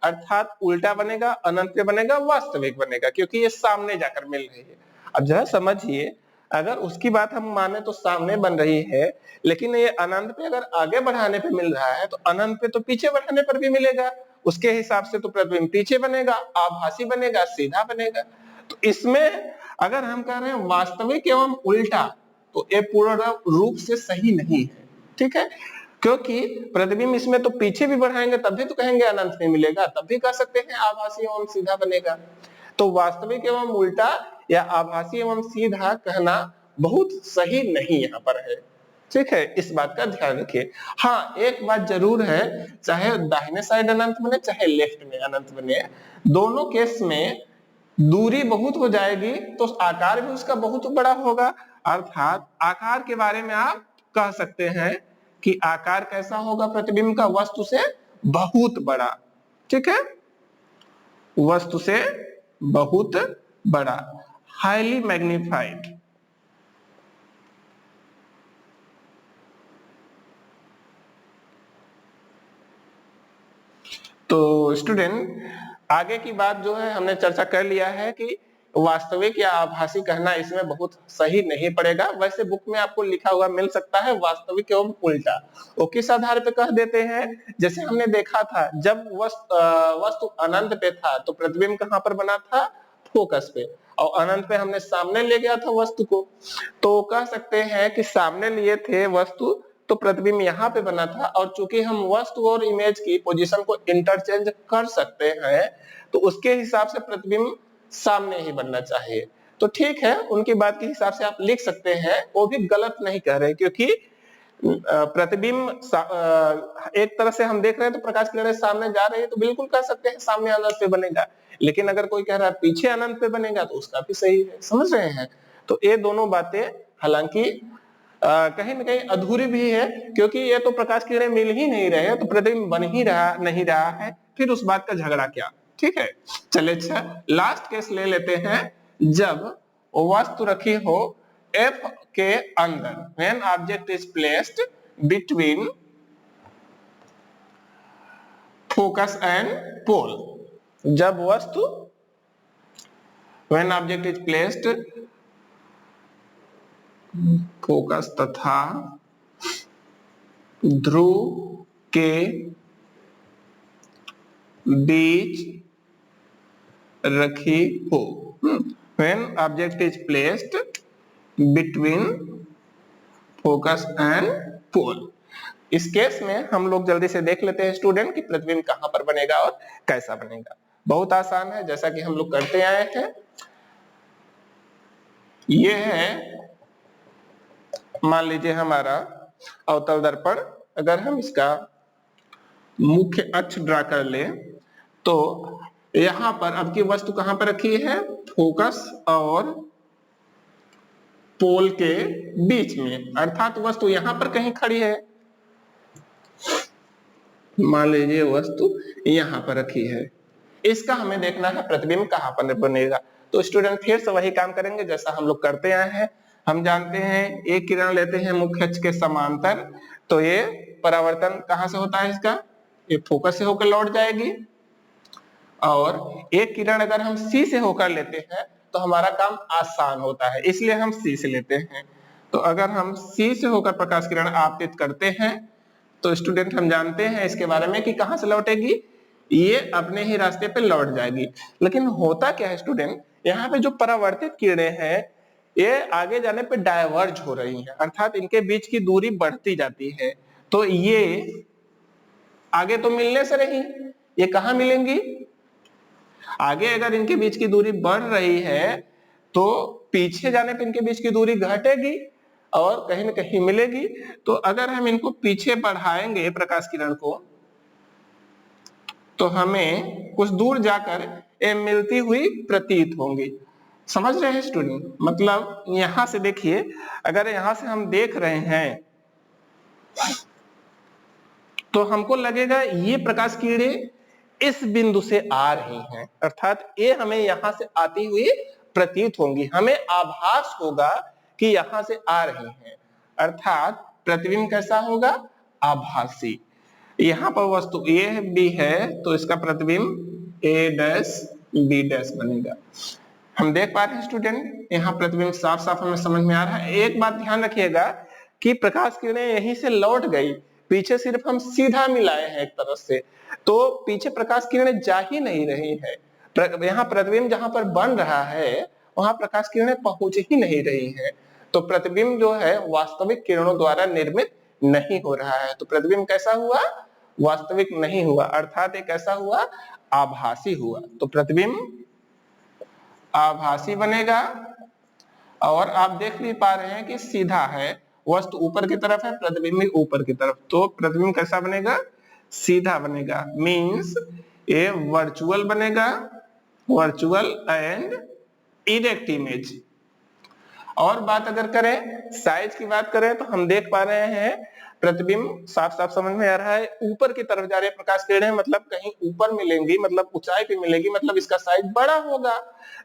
अर्थात उल्टा बनेगा, अनंत पे बनेगा, वास्तविक बनेगा, क्योंकि ये सामने जाकर मिल रही है। अब जरा समझिए, अगर उसकी बात हम माने तो सामने बन रही है, लेकिन ये अनंत पे अगर आगे बढ़ाने पे मिल रहा है तो अनंत पे तो पीछे बढ़ाने पर भी मिलेगा। उसके हिसाब से तो प्रतिबिंब पीछे बनेगा, आभासी बनेगा, सीधा बनेगा। तो इसमें अगर हम कह रहे हैं वास्तविक एवं उल्टा तो ये पूर्ण रूप से सही नहीं है, ठीक है। क्योंकि प्रतिबिंब इसमें तो पीछे भी बढ़ाएंगे तब भी तो कहेंगे अनंत में मिलेगा, तब भी कह सकते हैं आभासी एवं सीधा बनेगा। तो वास्तविक एवं उल्टा या आभासी एवं सीधा कहना बहुत सही नहीं यहाँ पर है, ठीक है। इस बात का ध्यान रखिए। हाँ, एक बात जरूर है, चाहे दाहिने साइड अनंत बने चाहे लेफ्ट में अनंत बने, दोनों केस में दूरी बहुत हो जाएगी तो आकार भी उसका बहुत बड़ा होगा। अर्थात आकार के बारे में आप कह सकते हैं कि आकार कैसा होगा प्रतिबिंब का, वस्तु से बहुत बड़ा, ठीक है, वस्तु से बहुत बड़ा, हाईली मैग्निफाइड। तो स्टूडेंट आगे की बात जो है हमने चर्चा कर लिया है कि वास्तविक या आभासी कहना इसमें बहुत सही नहीं पड़ेगा। वैसे बुक में आपको लिखा हुआ मिल सकता है वास्तविक एवं उल्टा। वो किस आधार पे कह देते हैं, जैसे हमने देखा था जब वस्तु अनंत पे था तो प्रतिबिंब कहां पर बना था, फोकस पे, और अनंत पे हमने सामने ले गया था वस्तु को, तो कह सकते हैं कि सामने लिए थे वस्तु तो प्रतिबिंब यहाँ पे बना था। और चूंकि हम वस्तु और इमेज की पोजीशन को इंटरचेंज कर सकते हैं तो उसके हिसाब से प्रतिबिंब सामने ही बनना चाहिए। तो ठीक है, उनकी बात के हिसाब से आप लिख सकते हैं, वो भी गलत नहीं कह रहे, क्योंकि प्रतिबिंब एक तरह से हम देख रहे हैं तो प्रकाश किरणें सामने जा रही है तो बिल्कुल कह सकते हैं सामने अनंत पे बनेगा। लेकिन अगर कोई कह रहा है पीछे अनंत पे बनेगा तो उसका भी सही है, समझ रहे हैं। तो ये दोनों बातें हालांकि कहीं ना कहीं अधूरी भी है, क्योंकि ये तो प्रकाश किरणें मिल ही नहीं रहे हैं तो प्रतिबिंब बन ही नहीं रहा है, फिर उस बात का झगड़ा क्या, ठीक है। चले अच्छा लास्ट केस ले लेते हैं, जब वस्तु रखी हो F के अंदर, when object is placed between focus and pole, जब वस्तु when object is placed focus तथा ध्रुव के बीच रखी हो। When object is placed between focus and pole। इस केस में हम लोग जल्दी से देख लेते हैं स्टूडेंट कि प्रतिबिंब कहां पर बनेगा और कैसा बनेगा। बहुत आसान है, जैसा कि हम लोग करते आए हैं। ये है मान लीजिए हमारा अवतल दर्पण। अगर हम इसका मुख्य अक्ष ड्रा कर ले तो यहां पर अब की वस्तु कहां पर रखी है, फोकस और पोल के बीच में, अर्थात वस्तु यहां पर कहीं खड़ी है। मान लीजिए वस्तु यहां पर रखी है, इसका हमें देखना है प्रतिबिंब कहां पर बनेगा। तो स्टूडेंट फिर से वही काम करेंगे जैसा हम लोग करते आए हैं। हम जानते हैं एक किरण लेते हैं मुख्य अक्ष के समांतर, तो ये परावर्तन कहां से होता है इसका, ये फोकस से होकर लौट जाएगी। और एक किरण अगर हम सी से होकर लेते हैं तो हमारा काम आसान होता है, इसलिए हम सी से लेते हैं। तो अगर हम सी से होकर प्रकाश किरण आपतित करते हैं तो स्टूडेंट हम जानते हैं इसके बारे में कि कहां से लौटेगी, ये अपने ही रास्ते पे लौट जाएगी। लेकिन होता क्या है स्टूडेंट, यहाँ पे जो परावर्तित किरणें हैं ये आगे जाने पे डायवर्ज हो रही हैं, अर्थात इनके बीच की दूरी बढ़ती जाती है। तो ये आगे तो मिलने से नहीं, ये कहां मिलेंगी, आगे अगर इनके बीच की दूरी बढ़ रही है तो पीछे जाने पे इनके बीच की दूरी घटेगी और कहीं ना कहीं मिलेगी। तो अगर हम इनको पीछे बढ़ाएंगे प्रकाश किरण को तो हमें कुछ दूर जाकर ये मिलती हुई प्रतीत होंगी। समझ रहे हैं स्टूडेंट, मतलब यहां से देखिए, अगर यहां से हम देख रहे हैं तो हमको लगेगा ये प्रकाश किरणें इस बिंदु से आ रही हैं, अर्थात ये हमें यहां से आती हुई प्रतीत होंगी, हमें आभास होगा कि यहां से आ रही हैं, अर्थात प्रतिबिंब कैसा होगा, आभासी। यहां पर वस्तु ए बी है तो इसका प्रतिबिंब ए डैश बी डैश बनेगा। हम देख पा रहे हैं स्टूडेंट, यहाँ प्रतिबिंब साफ साफ हमें समझ में आ रहा है। एक बात ध्यान रखिएगा कि प्रकाश किरणें यहीं से लौट गई, पीछे सिर्फ हम सीधा मिलाए हैं एक तरफ से, तो पीछे प्रकाश किरणें जा ही नहीं रही है। यहाँ प्रतिबिंब जहां पर बन रहा है वहां प्रकाश किरणें पहुंच ही नहीं रही है, तो प्रतिबिंब जो है वास्तविक किरणों द्वारा निर्मित नहीं हो रहा है। तो प्रतिबिंब कैसा हुआ, वास्तविक नहीं हुआ, अर्थात एक कैसा हुआ, आभासी हुआ। तो प्रतिबिंब आभासी बनेगा। और आप देख भी पा रहे हैं कि सीधा है, वस्तु ऊपर की तरफ है, प्रतिबिंब भी ऊपर की तरफ, तो प्रतिबिंब कैसा बनेगा, सीधा बनेगा। मींस ये वर्चुअल बनेगा, वर्चुअल एंड इरेक्ट इमेज। और बात अगर करें साइज की बात करें तो हम देख पा रहे हैं प्रतिबिंब साफ साफ समझ में आ रहा है, ऊपर की तरफ जा रहे प्रकाश किरणें, मतलब कहीं ऊपर मिलेंगी, मतलब ऊंचाई पे मिलेगी, मतलब इसका साइज बड़ा होगा,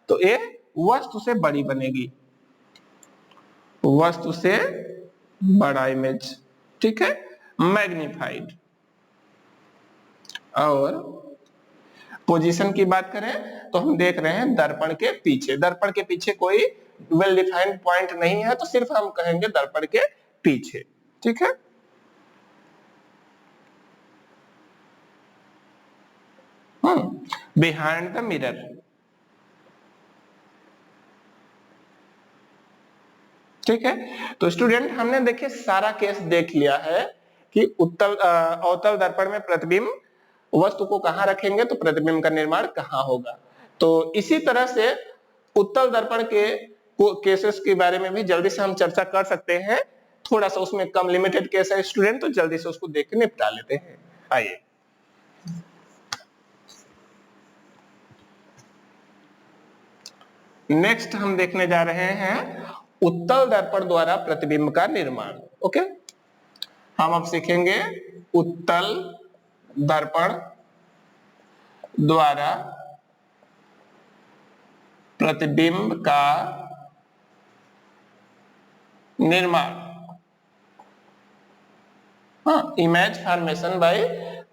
तो ये वस्तु से बड़ी बनेगी, वस्तु से बड़ा इमेज, ठीक है, मैग्नीफाइड। और पोजीशन की बात करें तो हम देख रहे हैं दर्पण के पीछे, दर्पण के पीछे कोई वेल डिफाइंड पॉइंट नहीं है, तो सिर्फ हम कहेंगे दर्पण के पीछे, ठीक है। बिहाइंड द मिरर, ठीक है। तो स्टूडेंट हमने देखिए सारा केस देख लिया है कि अवतल दर्पण में प्रतिबिंब वस्तु को कहां रखेंगे तो प्रतिबिंब का निर्माण कहां होगा। तो इसी तरह से उत्तल दर्पण के केसेस के बारे में भी जल्दी से हम चर्चा कर सकते हैं, थोड़ा सा उसमें कम लिमिटेड केस है स्टूडेंट, तो जल्दी से उसको देख के निपटा लेते हैं। आइए नेक्स्ट हम देखने जा रहे हैं उत्तल दर्पण द्वारा प्रतिबिंब का निर्माण। ओके, हम अब सीखेंगे उत्तल दर्पण द्वारा प्रतिबिंब का निर्माण, image formation by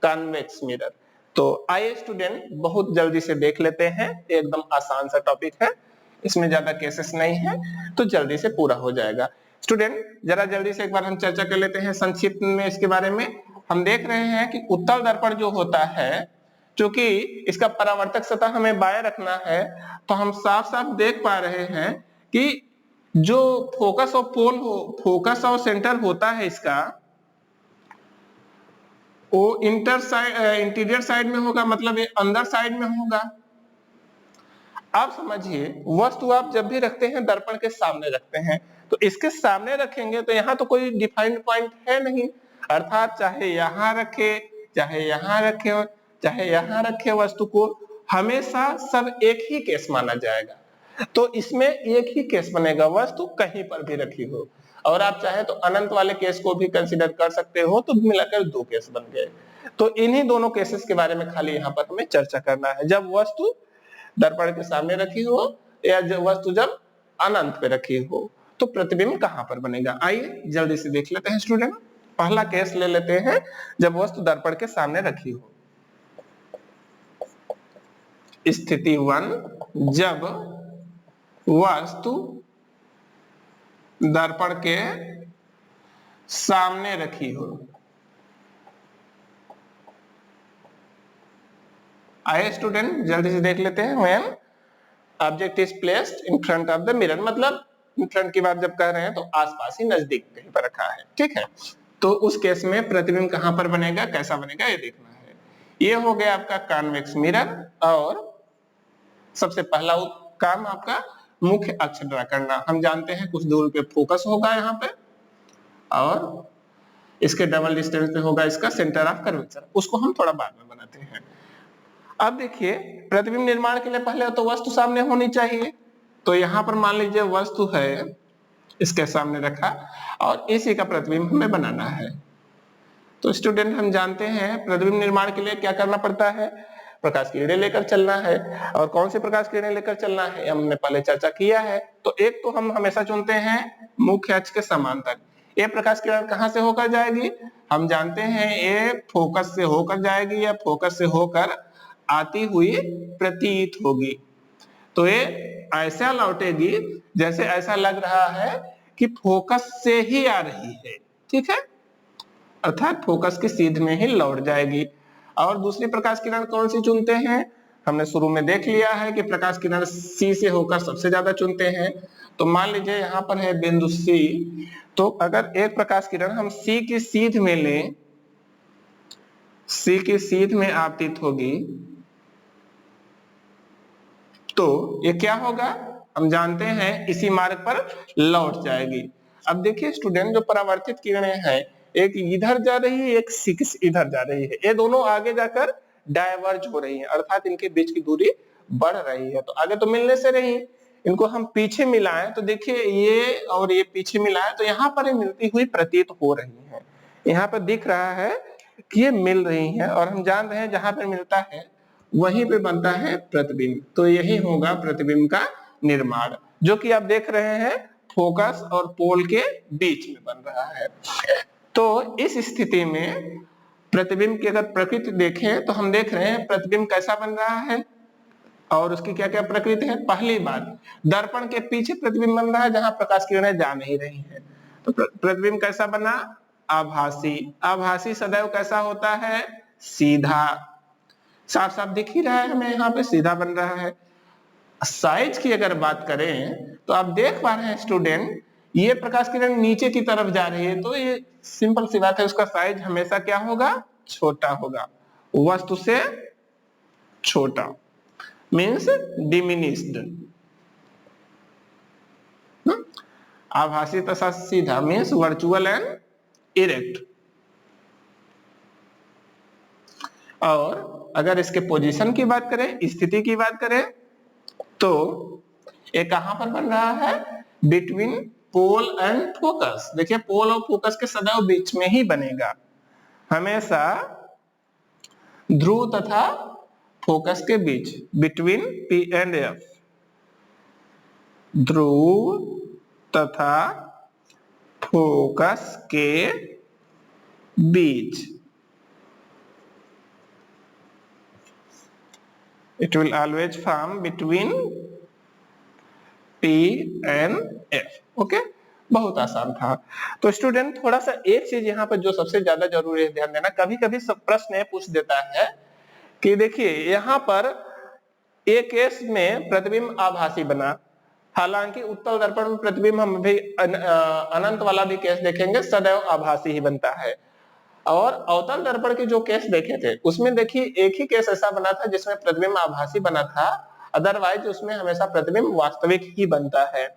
convex mirror. तो आइए स्टूडेंट बहुत जल्दी से देख लेते हैं, एकदम आसान सा टॉपिक है, इसमें ज्यादा केसेस नहीं है, तो जल्दी से पूरा हो जाएगा। स्टूडेंट जरा जल्दी से एक बार हम चर्चा कर लेते हैं संक्षिप्त में इसके बारे में। हम देख रहे हैं कि उत्तल दर्पण जो होता है, क्योंकि इसका परावर्तक सतह हमें बाएं रखना है, तो हम साफ साफ देख पा रहे हैं कि जो फोकस और पोल फोकस और सेंटर होता है इसका, वो इंटीरियर साइड में होगा, मतलब ये अंदर साइड में होगा। आप समझिए, वस्तु आप जब भी रखते हैं दर्पण के सामने रखते हैं, तो इसके सामने रखेंगे तो यहाँ तो कोई डिफाइंड पॉइंट है नहीं, अर्थात चाहे यहाँ रखे, चाहे यहाँ रखे, चाहे यहाँ रखे, वस्तु को हमेशा सब एक ही केस माना जाएगा। तो इसमें एक ही केस बनेगा, वस्तु कहीं पर भी रखी हो। और आप चाहे तो अनंत वाले केस को भी कंसीडर कर सकते हो, तो मिलाकर दो केस बन गए। तो इन्हीं दोनों केसेस के बारे में खाली यहाँ पर हमें चर्चा करना है, जब वस्तु दर्पण के सामने रखी हो या वस्तु जब अनंत पे रखी हो, तो प्रतिबिंब कहां पर बनेगा। आइए जल्दी से देख लेते हैं स्टूडेंट। पहला केस ले लेते हैं, जब वस्तु दर्पण के सामने रखी हो। स्थिति 1, जब वस्तु दर्पण के सामने रखी हो। आइए स्टूडेंट जल्दी से देख लेते हैं। When object is placed in front of the mirror, मतलब इन फ्रंट की बात जब कह रहे हैं तो आसपास ही, नजदीक कहीं पर रखा है, ठीक है। तो उस केस में प्रतिबिंब कहां पर बनेगा, कैसा बनेगा, ये देखना है। ये हो गया आपका कॉन्वेक्स मिरर, और सबसे पहला काम आपका मुख्य अक्ष ड्रा करना। हम जानते हैं कुछ दूर पे फोकस होगा यहाँ पे, और इसके डबल डिस्टेंस पे होगा इसका सेंटर ऑफ कर्वेचर, उसको हम थोड़ा बाद में बनाते हैं। अब देखिए, प्रतिबिंब निर्माण के लिए पहले तो वस्तु सामने होनी चाहिए। तो यहाँ पर मान लीजिए वस्तु है, इसके सामने रखा, और इसी का प्रतिबिंब हमें बनाना है। तो स्टूडेंट हम जानते हैं प्रतिबिंब निर्माण के लिए क्या करना पड़ता है, प्रकाश किरणें लेकर चलना है। और कौन सी प्रकाश किरणें लेकर चलना है हमने पहले चर्चा किया है। तो एक तो हम हमेशा चुनते हैं मुख्य अक्ष के समांतर। ये प्रकाश किरण कहां से होकर जाएगी, हम जानते हैं ये फोकस से होकर जाएगी, या फोकस से होकर आती हुई प्रतीत होगी। तो ये ऐसा लौटेगी जैसे ऐसा लग रहा है कि फोकस से ही आ रही है, ठीक है, अर्थात फोकस की सीध में ही लौट जाएगी। और दूसरी प्रकाश किरण कौन सी चुनते हैं, हमने शुरू में देख लिया है कि प्रकाश किरण सी से होकर सबसे ज्यादा चुनते हैं। तो मान लीजिए यहाँ पर है बिंदु सी, तो अगर एक प्रकाश किरण हम सी की सीध में लें, सी की सीध में आपतित होगी, तो ये क्या होगा, हम जानते हैं इसी मार्ग पर लौट जाएगी। अब देखिए स्टूडेंट, जो परावर्तित किरणें हैं, एक इधर जा रही है, एक इधर जा रही है, ये दोनों आगे जाकर डायवर्ज हो रही है, अर्थात इनके बीच की दूरी बढ़ रही है। तो आगे तो मिलने से रही, इनको हम पीछे मिलाएं तो देखिए ये और ये पीछे मिलाएं तो यहाँ पर मिलती हुई प्रतीत हो रही है। यहाँ पर दिख रहा है कि ये मिल रही है, और हम जान रहे हैं जहां पर मिलता है वहीं पे बनता है प्रतिबिंब। तो यही होगा प्रतिबिंब का निर्माण, जो कि आप देख रहे हैं फोकस और पोल के बीच में बन रहा है। तो इस स्थिति में प्रतिबिंब की अगर प्रकृति देखें तो हम देख रहे हैं प्रतिबिंब कैसा बन रहा है, और उसकी क्या क्या प्रकृति है। पहली बात, दर्पण के पीछे प्रतिबिंब बन रहा है जहां प्रकाश किरणें जा नहीं रही है। तो प्रतिबिंब कैसा बना, आभासी। आभासी सदैव कैसा होता है, सीधा, साफ साफ दिख ही रहा है हमें, यहाँ पे सीधा बन रहा है। साइज की अगर बात करें तो आप देख पा रहे हैं स्टूडेंट, ये प्रकाश किरण नीचे की तरफ जा रही है, तो ये सिंपल सी बात है, उसका साइज हमेशा क्या होगा, छोटा होगा, वस्तु से छोटा, मीन्स डिमिनिश्ड। आभासी तथा सीधा मीन्स वर्चुअल एंड इरेक्ट। और अगर इसके पोजीशन की बात करें, स्थिति की बात करें, तो ये कहां पर बन रहा है, बिटवीन पोल एंड फोकस। देखिए पोल और फोकस के सदैव बीच में ही बनेगा, हमेशा ध्रुव तथा फोकस के बीच, बिटवीन पी एंड एफ, ध्रुव तथा फोकस के बीच। It will always form between P and F. Okay? बहुत आसान था। तो स्टूडेंट थोड़ा सा एक चीज यहाँ पर जो सबसे ज्यादा जरूरी है ध्यान देना, कभी कभी प्रश्न ये पूछ देता है कि देखिए यहाँ पर एक केस में प्रतिबिंब आभासी बना, हालांकि उत्तल दर्पण में प्रतिबिंब हम भी अनंत वाला भी केस देखेंगे सदैव आभासी ही बनता है। और अवतल दर्पण के जो केस देखे थे उसमें देखिए एक ही केस ऐसा बना था जिसमें प्रतिबिंब आभासी बना था, अदरवाइज उसमें हमेशा प्रतिबिंब वास्तविक ही बनता है।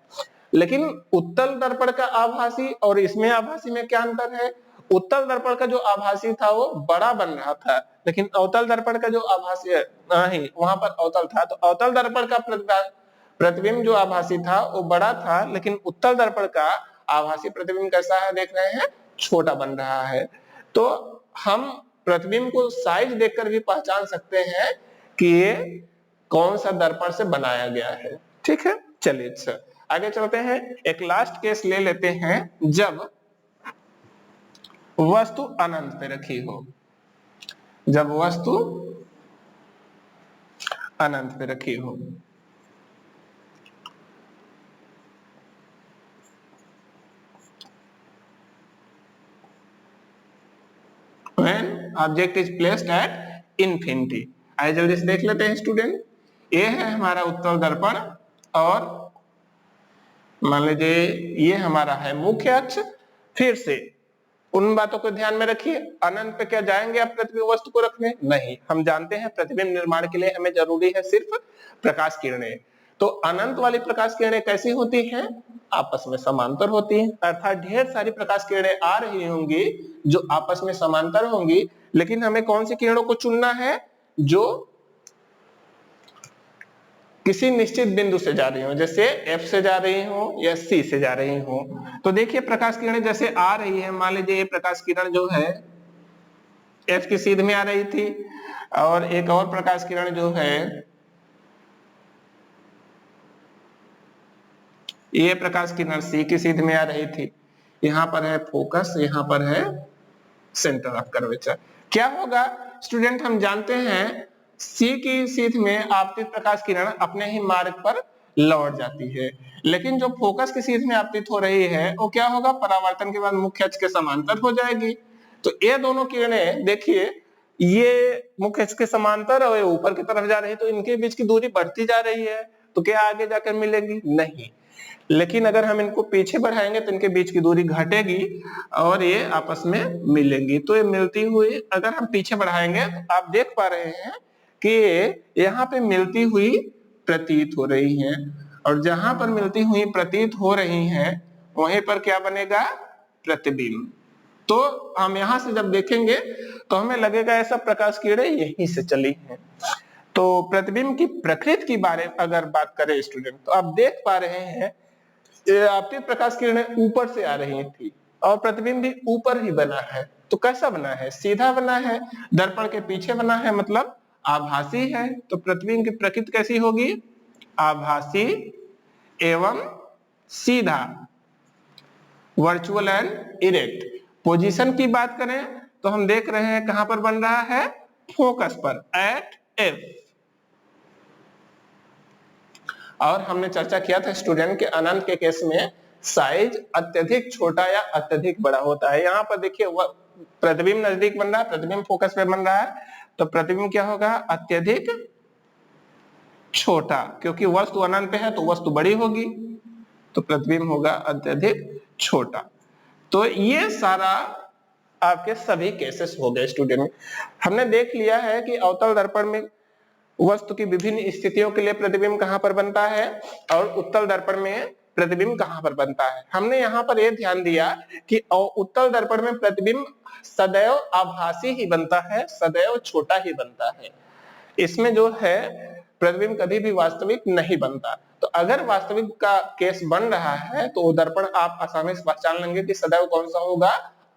लेकिन उत्तल दर्पण का आभासी और इसमें आभासी में क्या अंतर है? उत्तल दर्पण का जो आभासी था वो बड़ा बन रहा था, लेकिन अवतल दर्पण का जो आभासी नहीं, वहां पर अवतल था, तो अवतल दर्पण का प्रतिबिंब जो आभासी था वो बड़ा था, लेकिन उत्तल दर्पण का आभासी प्रतिबिंब कैसा है देख रहे हैं, छोटा बन रहा है। तो हम प्रतिबिंब को साइज देखकर भी पहचान सकते हैं कि ये कौन सा दर्पण से बनाया गया है। ठीक है, चलिए अच्छा आगे चलते हैं। एक लास्ट केस ले लेते हैं, जब वस्तु अनंत पे रखी हो, जब वस्तु अनंत पे रखी हो। When object is placed at infinity, आइए जल्दी से देख लेते हैं स्टूडेंट। ये है हमारा उत्तल दर्पण और मान लीजिए ये हमारा है मुख्य अक्ष। फिर से उन बातों को ध्यान में रखिए, अनंत पे क्या जाएंगे आप प्रतिबिंब वस्तु को रखने? नहीं, हम जानते हैं प्रतिबिंब निर्माण के लिए हमें जरूरी है सिर्फ प्रकाश किरणें। तो अनंत वाली प्रकाश किरणें कैसी होती हैं? आपस में समांतर होती हैं, अर्थात ढेर सारी प्रकाश किरणें आ रही होंगी जो आपस में समांतर होंगी, लेकिन हमें कौन सी किरणों को चुनना है? जो किसी निश्चित बिंदु से जा रही हो, जैसे F से जा रही हो या C से जा रही हो। तो देखिए प्रकाश किरणें जैसे आ रही है, मान लीजिए ये प्रकाश किरण जो है F की सीध में आ रही थी, और एक और प्रकाश किरण जो है ये प्रकाश किरण C की सीध में आ रही थी। यहाँ पर है फोकस, यहाँ पर है सेंटर ऑफ कर्वेचर। क्या होगा स्टूडेंट, हम जानते हैं C की सीध में आपतित प्रकाश किरण अपने ही मार्ग पर लौट जाती है, लेकिन जो फोकस की सीध में आपतित हो रही है वो क्या होगा, परावर्तन के बाद मुख्य अक्ष के समांतर हो जाएगी। तो ये दोनों किरणें देखिए, ये मुख्य अक्ष के समांतर और ये ऊपर की तरफ जा रही है, तो इनके बीच की दूरी बढ़ती जा रही है, तो क्या आगे जाकर मिलेगी? नहीं। लेकिन अगर हम इनको पीछे बढ़ाएंगे तो इनके बीच की दूरी घटेगी और ये आपस में मिलेंगी। तो ये मिलती हुई अगर हम पीछे बढ़ाएंगे तो आप देख पा रहे हैं कि यहाँ पे मिलती हुई प्रतीत हो रही है, और जहां पर मिलती हुई प्रतीत हो रही हैं वहीं पर क्या बनेगा? प्रतिबिंब। तो हम यहां से जब देखेंगे तो हमें लगेगा ऐसा प्रकाश किरणें यहीं से चली हैं। तो प्रतिबिंब की प्रकृति की बारे में अगर बात करें स्टूडेंट, तो आप देख पा रहे हैं आपतित प्रकाश किरणें ऊपर से आ रही थी और प्रतिबिंब भी ऊपर ही बना है। तो कैसा बना है? सीधा बना है, दर्पण के पीछे बना है, मतलब आभासी है। तो प्रतिबिंब की प्रकृति कैसी होगी? आभासी एवं सीधा, वर्चुअल एंड इरेक्ट। पोजीशन की बात करें तो हम देख रहे हैं कहां पर बन रहा है? फोकस पर, एट F। और हमने चर्चा किया था स्टूडेंट के अनंत के केस में साइज अत्यधिक छोटा या अत्यधिक बड़ा होता है। यहाँ पर देखिए प्रतिबिंब नजदीक बन रहा है, प्रतिबिंब फोकस पे बन रहा है, तो प्रतिबिंब क्या होगा? अत्यधिक छोटा, क्योंकि वस्तु अनंत पे है तो वस्तु बड़ी होगी, तो प्रतिबिंब होगा अत्यधिक छोटा। तो ये सारा आपके सभी केसेस हो गए स्टूडेंट। हमने देख लिया है कि अवतल दर्पण में वस्तु की विभिन्न स्थितियों के लिए प्रतिबिंब कहां पर बनता है और उत्तल दर्पण में प्रतिबिंब कहां पर बनता है। हमने यहाँ पर यह ध्यान दिया कि उत्तल दर्पण में प्रतिबिंब सदैव आभासी ही बनता है, सदैव छोटा ही बनता है। इसमें जो है प्रतिबिंब कभी भी वास्तविक नहीं बनता। तो अगर वास्तविक का केस बन रहा है तो वो दर्पण आप आसानी से पहचान लेंगे कि सदैव कौन सा होगा?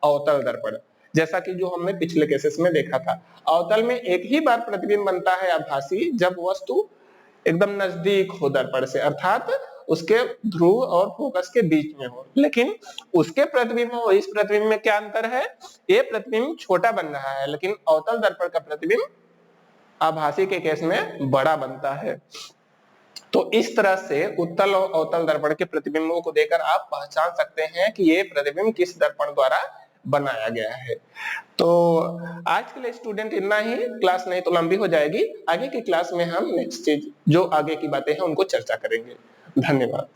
अवतल दर्पण। जैसा कि जो हमने पिछले केसेस में देखा था, अवतल में एक ही बार प्रतिबिंब बनता है आभासी, जब वस्तु एकदम नजदीक हो दर्पण से, अर्थात उसके ध्रुव और फोकस के बीच में हो। लेकिन उसके प्रतिबिंब और इस प्रतिबिंब में क्या अंतर है? ये प्रतिबिंब छोटा बन रहा है, लेकिन अवतल दर्पण का प्रतिबिंब आभासी के केस में बड़ा बनता है। तो इस तरह से उत्तल और अवतल दर्पण के प्रतिबिंबों को देखकर आप पहचान सकते हैं कि ये प्रतिबिंब किस दर्पण द्वारा बनाया गया है। तो आज के लिए स्टूडेंट इतना ही, क्लास नहीं तो लंबी हो जाएगी। आगे की क्लास में हम नेक्स्ट चीज जो आगे की बातें हैं उनको चर्चा करेंगे। धन्यवाद।